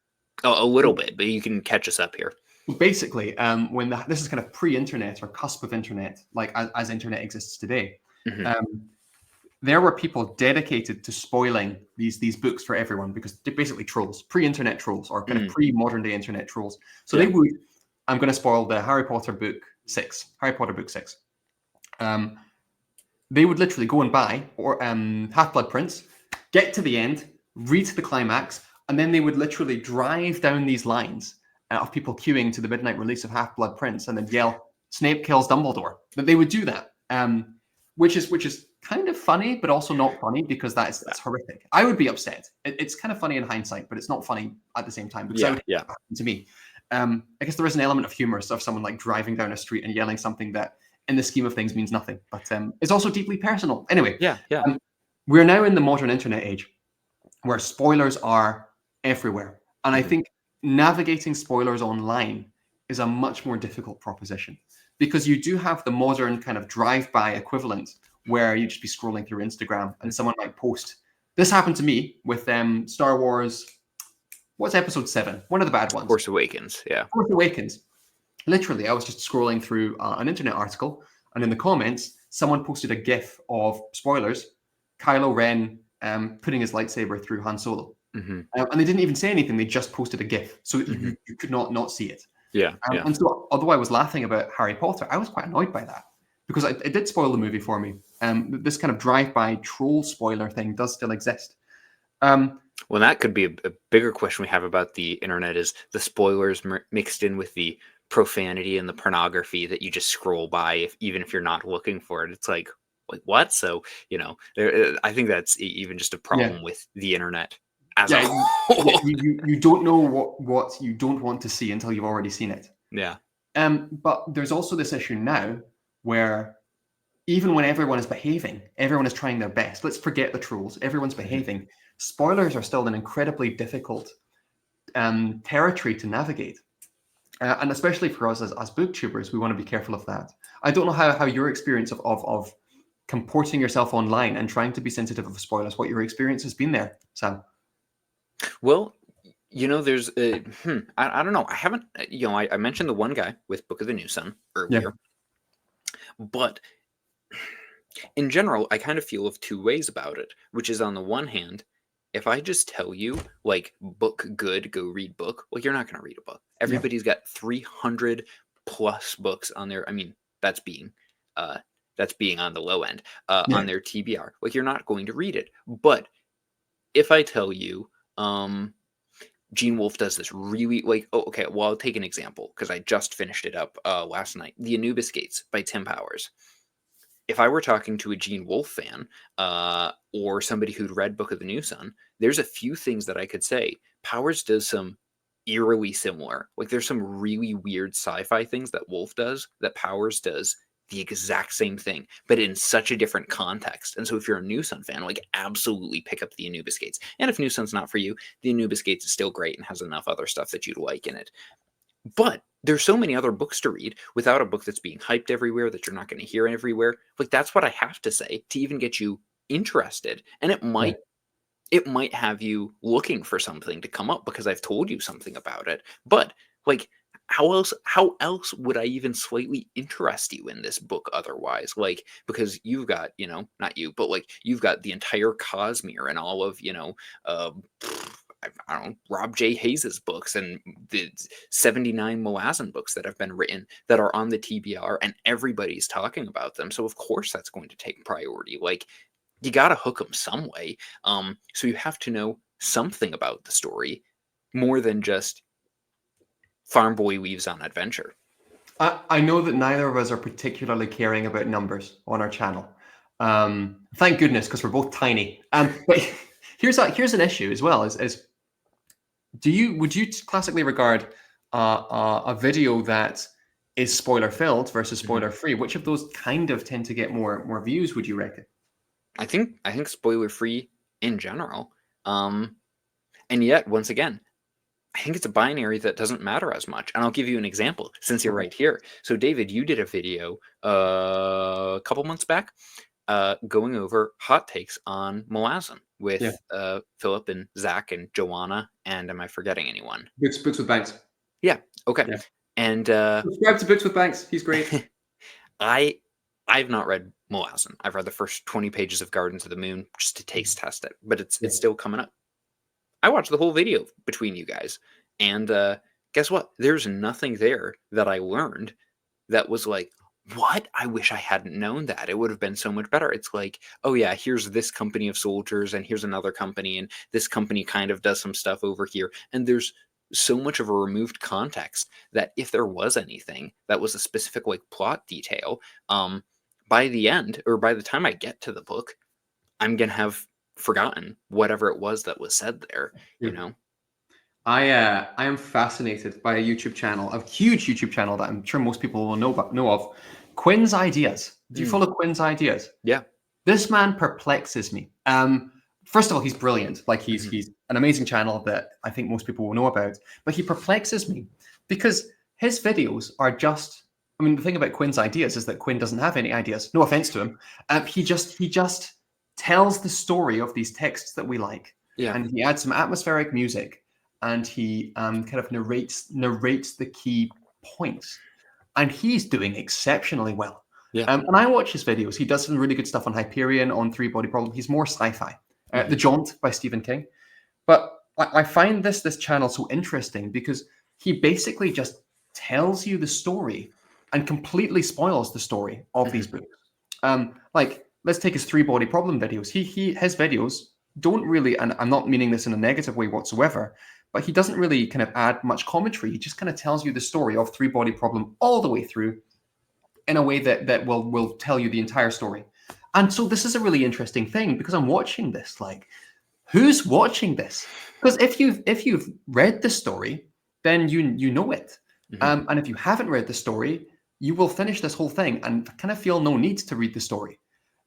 A little bit, but you can catch us up here. Basically, when this is kind of pre-internet or cusp of internet, like as internet exists today, Mhm. um, there were people dedicated to spoiling these books for everyone because they're basically trolls, pre-internet trolls, or kind of Mm. pre-modern day internet trolls. So they Yeah. would, I'm going to spoil the Harry Potter book six. Um, they would literally go and buy or Half Blood Prince, get to the end, read the climax, and then they would literally drive down these lines of people queuing to the midnight release of Half Blood Prince, and then yell, "Snape kills Dumbledore." That they would do that, which is kind of funny, but also not funny because that's horrific. I would be upset. It's kind of funny in hindsight, but it's not funny at the same time because I Yeah, would yeah. happen to me. I guess there is an element of humor of someone like driving down a street and yelling something that in the scheme of things means nothing, but it's also deeply personal. Anyway, Yeah, yeah. um, we're now in the modern internet age where spoilers are everywhere. And I Mhm. think navigating spoilers online is a much more difficult proposition because you do have the modern kind of drive-by equivalent where you just be scrolling through Instagram and someone might post. This happened to me with Star Wars. What's episode 7? One of the bad ones. Force Awakens, yeah. Force Awakens. Literally, I was just scrolling through an internet article, and in the comments, someone posted a GIF of spoilers: Kylo Ren putting his lightsaber through Han Solo, Mhm, and they didn't even say anything. They just posted a GIF, so that mhm. you could not see it. Yeah, yeah. And so, although I was laughing about Harry Potter, I was quite annoyed by that because it did spoil the movie for me. This kind of drive-by troll spoiler thing does still exist. Um, Well, that could be a bigger question we have about the internet is the spoilers mixed in with the profanity and the pornography that you just scroll by even if you're not looking for it. It's like what? So, I think that's even just a yeah, problem with the internet as a yeah, yeah. whole. You don't know what you don't want to see until you've already seen it. Yeah. But there's also this issue now where even when everyone is behaving, everyone is trying their best. Let's forget the trolls. Everyone's Mhm. behaving. Spoilers are still an incredibly difficult territory to navigate. And especially for us as booktubers, we want to be careful of that. I don't know how your experience of comporting yourself online and trying to be sensitive of spoilers, what your experience has been there, Sam. Well, there's I don't know. I haven't, I mentioned the one guy with Book of the New Sun Yeah. earlier, but in general, I kind of feel of two ways about it, which is on the one hand, if I just tell you, like, book good, go read book, well, you're not going to read a book. Yeah. Everybody's got 300 plus books on their, I mean, that's being, uh, that's being on the low end, Yeah. on their TBR. Like, you're not going to read it. But if I tell you, Gene Wolfe does this really like, oh, okay, well, I'll take an example because I just finished it up last night. The Anubis Gates by Tim Powers. If I were talking to a Gene Wolfe fan or somebody who'd read Book of the New Sun, there's a few things that I could say. Powers does some eerily similar. Like there's some really weird sci-fi things that Wolfe does that Powers does the exact same thing, but in such a different context. And so if you're a New Sun fan, like absolutely pick up the Anubis Gates. And if New Sun's not for you, the Anubis Gates is still great and has enough other stuff that you'd like in it. But there's so many other books to read without a book that's being hyped everywhere that you're not going to hear everywhere. Like, that's what I have to say to even get you interested. And Yeah. it might have you looking for something to come up because I've told you something about it. But like, how else would I even slightly interest you in this book otherwise? Like, because you've got, not you, but like you've got the entire Cosmere and all of, I don't know, Rob J. Hayes's books and the 79 Malazan books that have been written that are on the TBR, and everybody's talking about them. So of course that's going to take priority. Like, you got to hook them some way. So you have to know something about the story more than just farm boy weaves on adventure. I know that neither of us are particularly caring about numbers on our channel. Thank goodness, because we're both tiny. But here's an issue as well: is would you classically regard a video that is spoiler filled versus spoiler free? Which of those kind of tend to get more views? Would you reckon? I think spoiler free in general. And yet, once again, I think it's a binary that doesn't matter as much. And I'll give you an example since you're Okay. right here. So, David, you did a video a couple months back going over hot takes on Malazan Yeah. with Philip and Zach and Joanna. And am I forgetting anyone? Books with Banks. Yeah. Okay. Yeah. And Subscribe to Books with Banks. He's great. I've not read Malazan. I've read the first 20 pages of Gardens of the Moon just to taste test it, but it's Yeah. still coming up. I watched the whole video between you guys, and guess what? There's nothing there that I learned that was like, what? I wish I hadn't known that. It would have been so much better. It's like, oh yeah, here's this company of soldiers, and here's another company, and this company kind of does some stuff over here. And there's so much of a removed context that if there was anything that was a specific like plot detail, by the end or by the time I get to the book, I'm gonna have forgotten whatever it was that was said there, you know? I am fascinated by a YouTube channel, a huge YouTube channel that I'm sure most people will know of. Quinn's Ideas. Do you Mm, follow Quinn's Ideas? yeah. This man perplexes me. First of all, he's brilliant. Like Mhm, he's an amazing channel that I think most people will know about. But he perplexes me because his videos are just. I mean, the thing about Quinn's Ideas is that Quinn doesn't have any ideas. No offense to him. He just tells the story of these texts that we like, yeah. and he adds some atmospheric music, and he kind of narrates the key points, and he's doing exceptionally well. Yeah. And I watch his videos. He does some really good stuff on Hyperion, on Three Body Problem. He's more sci-fi. The Mhm, Jaunt by Stephen King. But I find this channel so interesting because he basically just tells you the story and completely spoils the story of these mhm, books. Like let's take his Three Body Problem videos. His videos don't really, and I'm not meaning this in a negative way whatsoever, but he doesn't really kind of add much commentary. He just kind of tells you the story of Three Body Problem all the way through in a way that will tell you the entire story. And so this is a really interesting thing because I'm watching this like, who's watching this? Because if you've read the story, then you know it. mhm, And if you haven't read the story, you will finish this whole thing and kind of feel no need to read the story.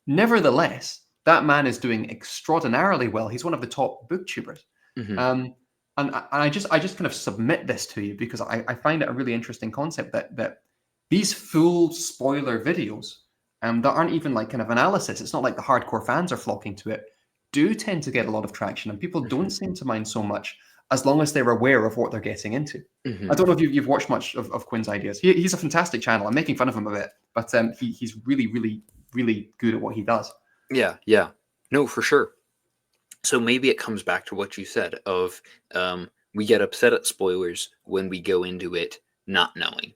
Nevertheless, that man is doing extraordinarily well. He's one of the top booktubers. mhm, Um, and I just kind of submit this to you because I find it a really interesting concept that these full spoiler videos that aren't even like kind of analysis, it's not like the hardcore fans are flocking to it, do tend to get a lot of traction, and people don't mhm, seem to mind so much as long as they're aware of what they're getting into. I mhm. don't know if you've watched much of Quinn's Ideas. He's a fantastic channel. I'm making fun of him a bit, but he's really, really, really good at what he does. Yeah, yeah. No, for sure. So maybe it comes back to what you said of we get upset at spoilers when we go into it not knowing,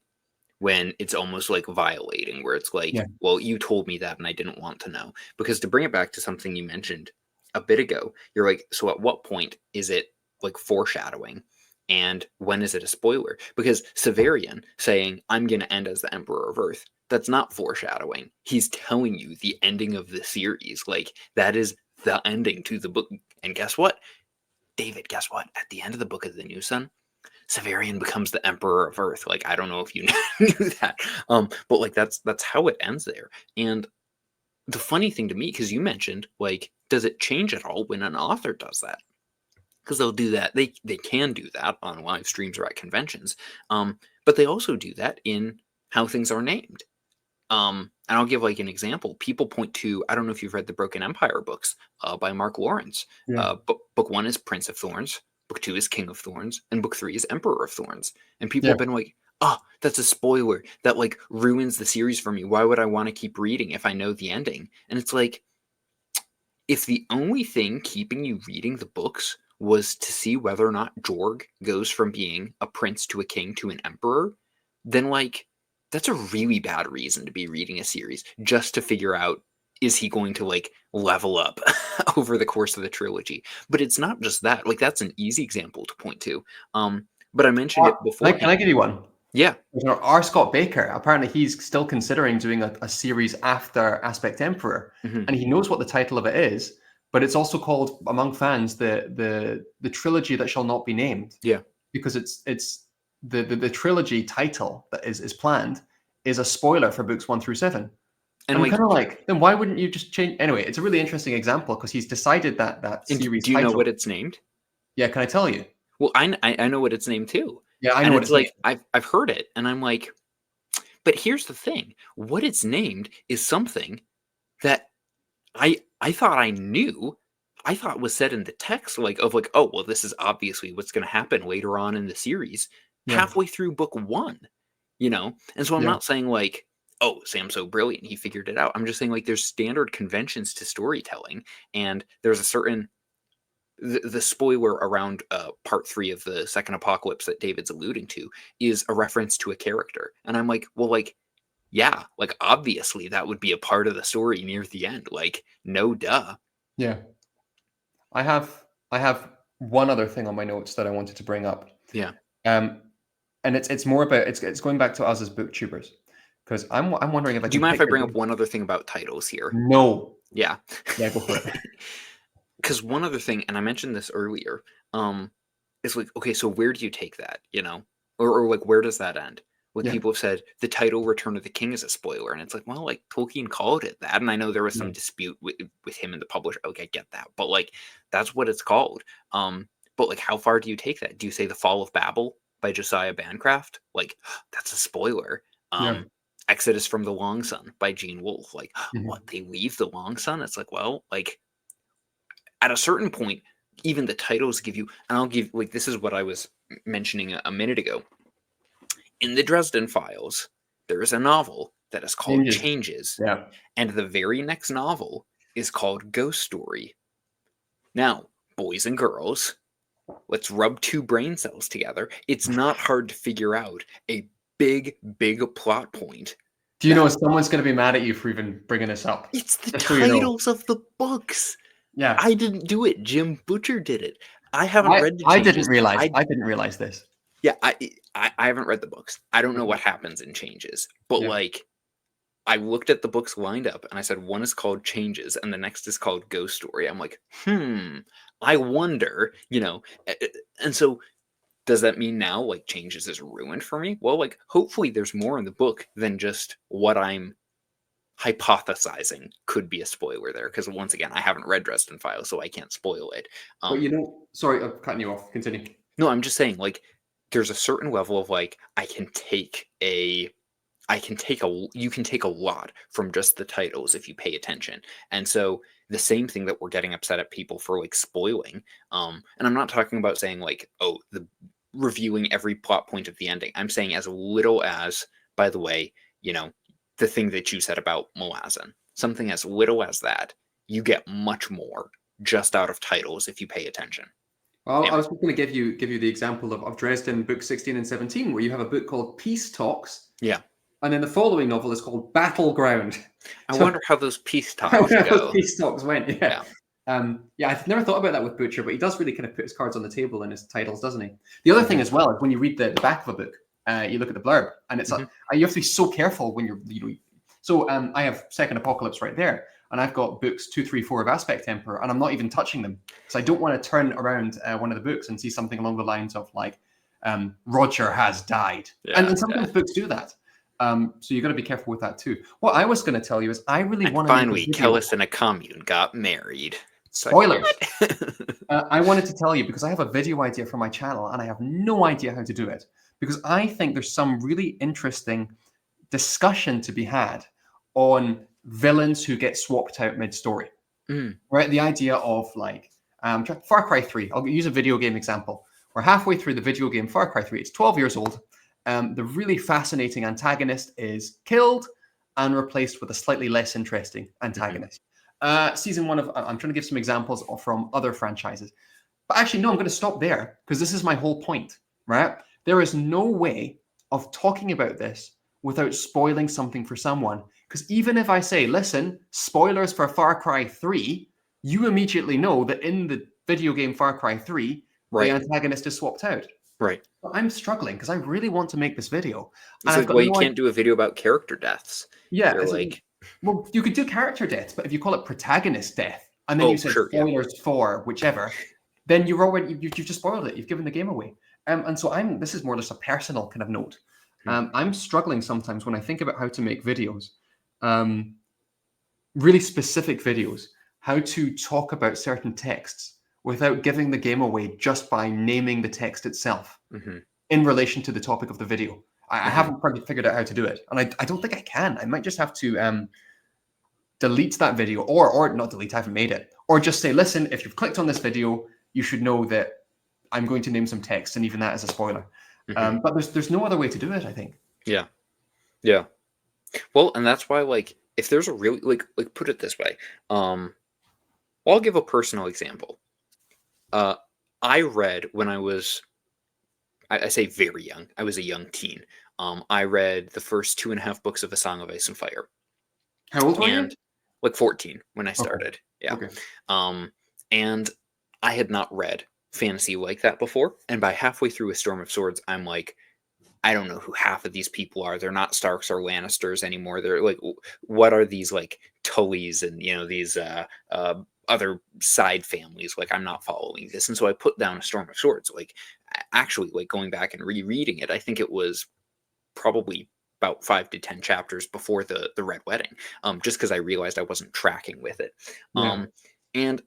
when it's almost like violating, where it's like, Yeah. well, you told me that and I didn't want to know. Because to bring it back to something you mentioned a bit ago, you're like, so at what point is it like foreshadowing? And when is it a spoiler? Because Severian saying, I'm going to end as the Emperor of Earth, that's not foreshadowing. He's telling you the ending of the series. Like, that is the ending to the book. And guess what? David, guess what? At the end of the Book of the New Sun, Severian becomes the Emperor of Earth. Like, I don't know if you knew that, but like that's how it ends there. And the funny thing to me, because you mentioned like, does it change at all when an author does that? Because they'll do that. They can do that on live streams or at conventions. But they also do that in how things are named. And I'll give like an example. People point to, I don't know if you've read the Broken Empire books by Mark Lawrence. Yeah. Book 1 is Prince of Thorns, book 2 is King of Thorns, and book 3 is Emperor of Thorns. And people Yeah. have been like, oh, that's a spoiler. That like ruins the series for me. Why would I want to keep reading if I know the ending? And it's like, if the only thing keeping you reading the books was to see whether or not Jorg goes from being a prince to a king to an emperor, then like that's a really bad reason to be reading a series, just to figure out, is he going to like level up over the course of the trilogy. But it's not just that. Like that's an easy example to point to. But I mentioned it before. Can I give you one? Yeah. R. Scott Baker, apparently he's still considering doing a series after Aspect Emperor, and he knows what the title of it is, but it's also called among fans the trilogy that shall not be named. Yeah. Because it's the trilogy title that is planned is a spoiler for books 1 through 7. And I'm like, kind of like, then why wouldn't you just change? Anyway, it's a really interesting example because he's decided that series. Do you title. know what it's named? Yeah, can I tell you? Well, I know what it's named too. Yeah, I know what it's like named. I've heard it, and I'm like, but here's the thing: what it's named is something that I thought I knew. I thought was said in the text, like oh well, this is obviously what's going to happen later on in the series, halfway through book 1, And so I'm not saying like, oh, Sam's so brilliant, he figured it out. I'm just saying like there's standard conventions to storytelling, and there's a certain the spoiler around part 3 of the second apocalypse that David's alluding to is a reference to a character. And I'm like, well, like, yeah, like obviously that would be a part of the story near the end. Like, no duh. Yeah. I have one other thing on my notes that I wanted to bring up. Yeah. And it's more about it's going back to us as booktubers. Because I'm wondering if I Do you can mind if I pick bring your up one other thing about titles here? No. Yeah. Yeah, go for it. Because one other thing, and I mentioned this earlier, is like, okay, so where do you take that, or like where does that end? Like Yeah. people have said the title Return of the King is a spoiler, and it's like, well, like Tolkien called it that, and I know there was some dispute with him and the publisher. Okay, I get that, but like that's what it's called. But like, how far do you take that? Do you say The Fall of Babel by Josiah Bancroft? Like, that's a spoiler. Yeah. Exodus from the Long Sun by Gene Wolfe. Like, Mhm. what, they leave the Long Sun? It's like, well, like at a certain point, even the titles give you, and I'll give, like, this is what I was mentioning a minute ago. In the Dresden Files, there is a novel that is called Changes. Yeah. And the very next novel is called Ghost Story. Now, boys and girls, let's rub 2 brain cells together. It's not hard to figure out a big plot point. Do you know someone's going to be mad at you for even bringing this up? It's the titles of the books. Yeah. I didn't do it. Jim Butcher did it. I haven't read the Changes. I didn't realize this. Yeah, I haven't read the books. I don't know what happens in Changes. But like, I looked at the books lined up and I said one is called Changes and the next is called Ghost Story. I'm like, I wonder, and so does that mean now like Changes is ruined for me? Well, like hopefully there's more in the book than just what I'm hypothesizing could be a spoiler there, because once again, I haven't read Dresden Files, so I can't spoil it. But sorry, I'm cutting you off. Continue. No, I'm just saying, like, there's a certain level of like you can take a lot from just the titles if you pay attention. And so the same thing that we're getting upset at people for like spoiling, and I'm not talking about saying like, oh, the reviewing every plot point of the ending. I'm saying as little as, by the way, the thing that you said about Malazan, something as little as that, you get much more just out of titles if you pay attention. Well, I was going to give you the example of Dresden book 16 and 17, where you have a book called Peace Talks. Yeah. And then the following novel is called Battleground. I wonder how those peace talks go. Those peace talks went, yeah. I've never thought about that with Butcher, but he does really kind of put his cards on the table in his titles, doesn't he? The other thing as well is when you read the back of a book, you look at the blurb, and it's you have to be so careful when you're. So I have Second Apocalypse right there, and I've got books 2, 3, 4 of Aspect Emperor, and I'm not even touching them because I don't want to turn around one of the books and see something along the lines of like, Roger has died, and sometimes books do that. So you got to be careful with that too. What I was going to tell you is I really want to. Finally, Kellis and a commune got married. Spoilers. What? I wanted to tell you because I have a video idea for my channel and I have no idea how to do it because I think there's some really interesting discussion to be had on villains who get swapped out mid-story. Right? The idea of like Far Cry 3. I'll use a video game example. We're halfway through the video game Far Cry 3. It's 12 years old. The really fascinating antagonist is killed and replaced with a slightly less interesting antagonist. Season 1 of, I'm trying to give some examples from other franchises. But actually, no, I'm going to stop there because this is my whole point, right? There is no way of talking about this without spoiling something for someone. Because even if I say, listen, spoilers for Far Cry 3, you immediately know that in the video game Far Cry 3, the antagonist is swapped out. Right. But I'm struggling because I really want to make this video. It's like, well, you can't do a video about character deaths. Yeah. You're like... Well, you could do character deaths, but if you call it protagonist death, and then you said spoilers for whichever, then you've just spoiled it. You've given the game away. And so this is more or less a personal kind of note. I'm struggling sometimes when I think about how to make videos, really specific videos, how to talk about certain texts without giving the game away just by naming the text itself in relation to the topic of the video. I haven't figured out how to do it. And I don't think I can. I might just have to delete that video or not delete, I haven't made it. Or just say, listen, if you've clicked on this video, you should know that I'm going to name some text and even that is a spoiler. But there's no other way to do it, I think. Yeah. Yeah. Well, and that's why, like, if there's a really, like put it this way, I'll give a personal example. I read when I was, I say very young, I was a young teen. I read the first 2.5 books of A Song of Ice and Fire. How old were you? Like 14 when I started. Okay. Yeah. Okay. And I had not read fantasy like that before. And by halfway through A Storm of Swords, I'm like, I don't know who half of these people are. They're not Starks or Lannisters anymore. They're like, what are these like Tullys and, you know, these other side families? Like, I'm not following this. And so I put down A Storm of Swords. Like, actually, like going back and rereading it, I think it was probably about 5 to 10 chapters before the Red Wedding, just because I realized I wasn't tracking with it. And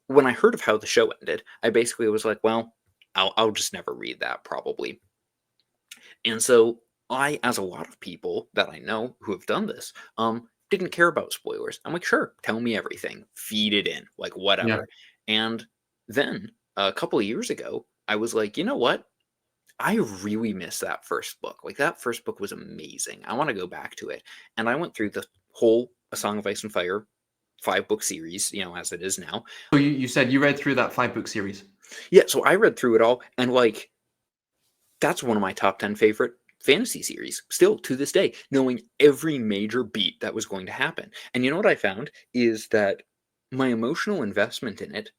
when I heard of how the show ended, I basically was like, well, I'll just never read that probably. And so I, as a lot of people that I know who have done this, didn't care about spoilers. I'm like, sure, tell me everything, feed it in, like whatever. And then a couple of years ago, I was like, you know what? I really miss that first book. Like, that first book was amazing. I want to go back to it. And I went through the whole A Song of Ice and Fire 5-book series, you know, as it is now. So you said you read through that 5-book series. Yeah, so I read through it all, and like, that's one of my top 10 favorite fantasy series, still to this day, knowing every major beat that was going to happen. And you know what I found is that my emotional investment in it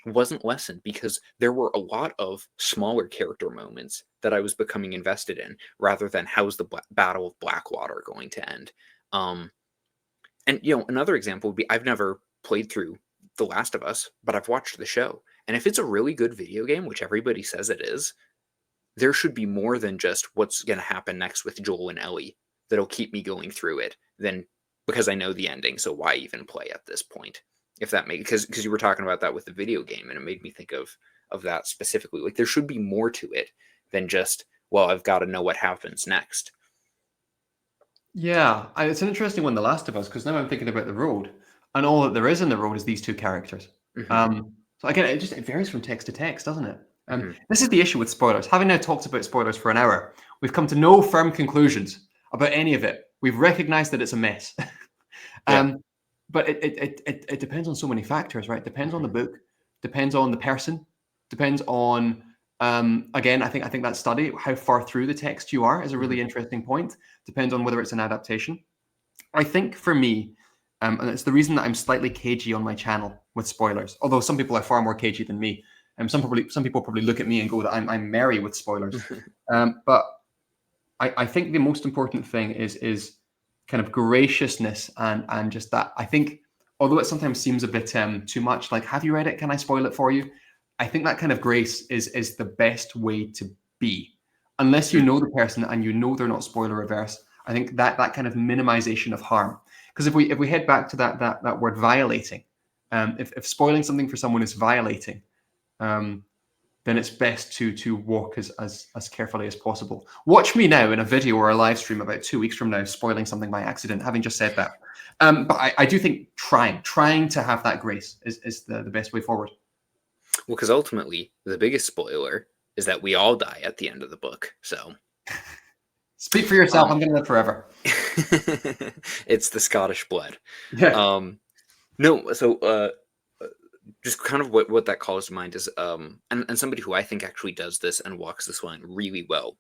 wasn't lessened because there were a lot of smaller character moments that I was becoming invested in, rather than how's the Battle of Blackwater going to end. And, you know, another example would be, I've never played through The Last of Us, but I've watched the show. And if it's a really good video game, which everybody says it is, there should be more than just what's going to happen next with Joel and Ellie that'll keep me going through it, than because I know the ending. So why even play at this point? If that makes, because you were talking about that with the video game, and it made me think of that specifically. Like, there should be more to it than just, well, I've got to know what happens next. Yeah, it's an interesting one, The Last of Us, because now I'm thinking about the road, and all that there is in the road is these two characters. So again, it varies from text to text, doesn't it? This is the issue with spoilers. Having now talked about spoilers for an hour, we've come to no firm conclusions about any of it. We've recognized that it's a mess. But it depends on so many factors, right? Depends on the book, depends on the person, depends on again, I think that study, how far through the text you are, is a really interesting point. Depends on whether it's an adaptation. I think for me, and it's the reason that I'm slightly cagey on my channel with spoilers, although some people are far more cagey than me. Some people probably look at me and go that I'm merry with spoilers. But I think the most important thing is kind of graciousness and just that. I think, although it sometimes seems a bit too much, like, have you read it? Can I spoil it for you? I think that kind of grace is the best way to be. Unless you know the person and you know they're not spoiler averse, I think that kind of minimization of harm. Because if we head back to that word violating, If spoiling something for someone is violating, then it's best to walk as carefully as possible. Watch me now in a video or a live stream about 2 weeks from now, spoiling something by accident, having just said that. But I do think trying to have that grace is the best way forward. Well, because ultimately, the biggest spoiler is that we all die at the end of the book. So, speak for yourself. I'm going to live forever. It's the Scottish blood. Yeah. No, so just kind of what that calls to mind is, and somebody who I think actually does this and walks this line really well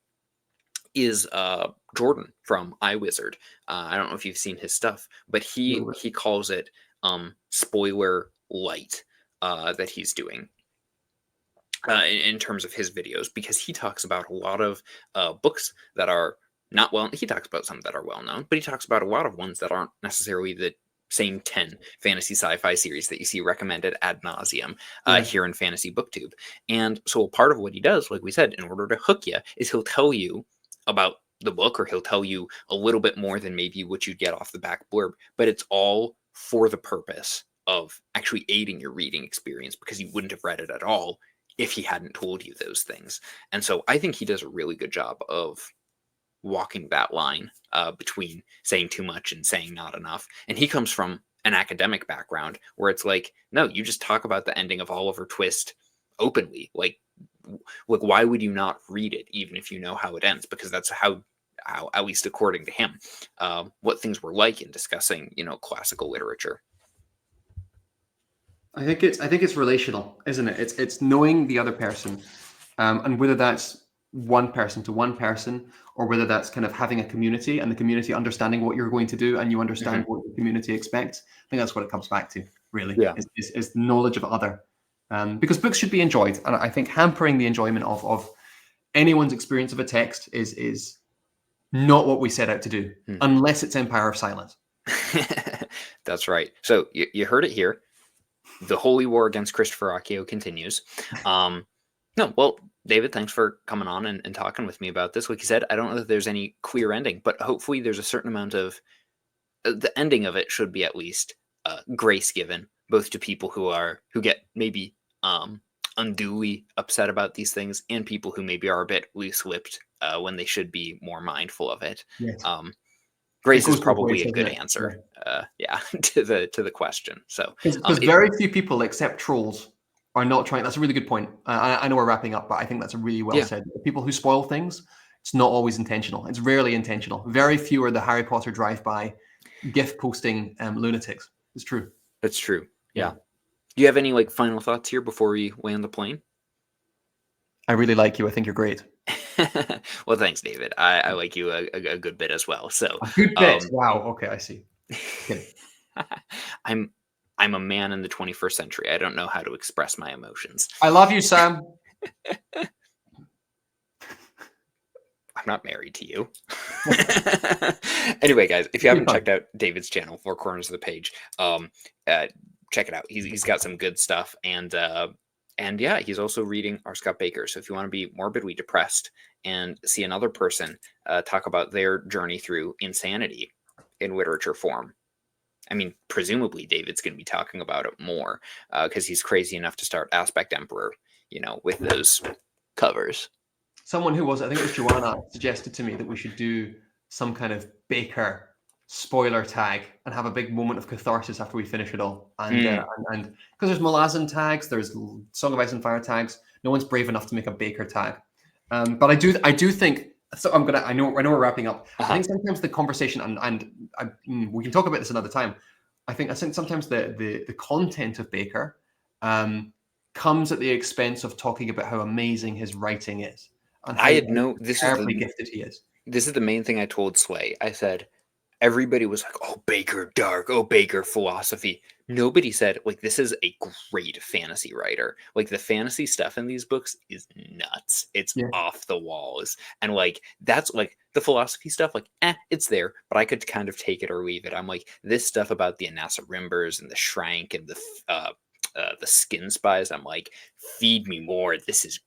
is Jordan from iWizard. I don't know if you've seen his stuff, but he calls it spoiler light that he's doing. In terms of his videos, because he talks about a lot of books that are not well. He talks about some that are well known, but he talks about a lot of ones that aren't necessarily the same 10 fantasy sci-fi series that you see recommended ad nauseum here in Fantasy Booktube. And so part of what he does, like we said, in order to hook you, is he'll tell you about the book, or he'll tell you a little bit more than maybe what you'd get off the back blurb, but it's all for the purpose of actually aiding your reading experience, because you wouldn't have read it at all if he hadn't told you those things. And so I think he does a really good job of walking that line between saying too much and saying not enough. And he comes from an academic background where it's like, no, you just talk about the ending of Oliver Twist openly. Like why would you not read it even if you know how it ends? Because that's how at least according to him, what things were like in discussing, classical literature. I think it's relational, isn't it? It's knowing the other person, and whether that's one person to one person, or whether that's kind of having a community and the community understanding what you're going to do and you understand what the community expects. I think that's what it comes back to, really. Yeah. Is knowledge of other, because books should be enjoyed, and I think hampering the enjoyment of anyone's experience of a text is not what we set out to do, unless it's Empire of Silence. That's right. So you heard it here. The holy war against Christopher Accio continues. No, well, David, thanks for coming on and talking with me about this. Like you said, I don't know that there's any clear ending, but hopefully there's a certain amount of the ending of it should be at least grace given, both to people who get maybe unduly upset about these things, and people who maybe are a bit loose-lipped when they should be more mindful of it. Yes. Grace is probably a good answer, to the question. So, because very few people except trolls are not trying. That's a really good point. I know we're wrapping up, but I think that's a really well said. The people who spoil things, it's not always intentional. It's rarely intentional. Very few are the Harry Potter drive-by, gift posting lunatics. It's true. That's true. Yeah. Do you have any final thoughts here before we land the plane? I really like you. I think you're great. Well, thanks, David. I like you a good bit as well. So a good bit. Wow. Okay, I see. I'm a man in the 21st century. I don't know how to express my emotions. I love you, Sam. I'm not married to you. Anyway, guys, if you haven't checked out David's channel, Four Corners of the Page, check it out. He's got some good stuff, and yeah, he's also reading R. Scott Baker. So if you want to be morbidly depressed and see another person talk about their journey through insanity in literature form, I mean, presumably David's going to be talking about it more because he's crazy enough to start Aspect Emperor, with those covers. Someone who I think it was Joanna, suggested to me that we should do some kind of Baker spoiler tag and have a big moment of catharsis after we finish it all. And because there's Malazan tags, there's Song of Ice and Fire tags. No one's brave enough to make a Baker tag. But I do think. So I know we're wrapping up. I think sometimes the conversation and we can talk about this another time. I think sometimes the content of Baker comes at the expense of talking about how amazing his writing is. And how terribly gifted he is. This is the main thing I told Sway. I said, everybody was like, oh, Baker dark, oh, Baker philosophy. Nobody said, this is a great fantasy writer. The fantasy stuff in these books is nuts. It's off the walls. And that's the philosophy stuff, it's there, but I could kind of take it or leave it. I'm this stuff about the Anasarimbers and the Shrank and the Skin Spies, I'm feed me more. This is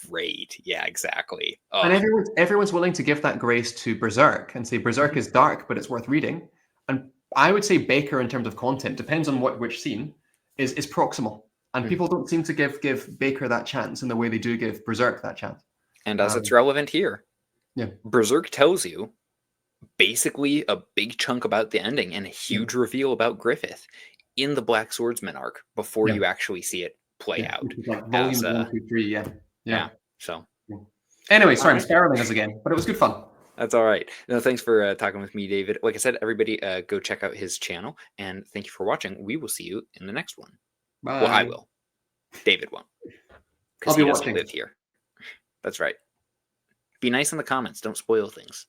great. Yeah, exactly. Oh. And everyone's willing to give that grace to Berserk and say Berserk is dark, but it's worth reading. And I would say Baker, in terms of content, depends on which scene, is proximal, and people don't seem to give Baker that chance in the way they do give Berserk that chance. And as it's relevant here, yeah, Berserk tells you basically a big chunk about the ending and a huge reveal about Griffith in the Black Swordsman arc before you actually see it play out. Like volumes 1, 2, 3, yeah. So anyway, sorry, I'm spiraling us again, but it was good fun. That's all right. No, thanks for talking with me, David. Like I said, everybody go check out his channel, and thank you for watching. We will see you in the next one. Bye. Well, I will. David won't, because he doesn't live here. That's right. Be nice in the comments. Don't spoil things.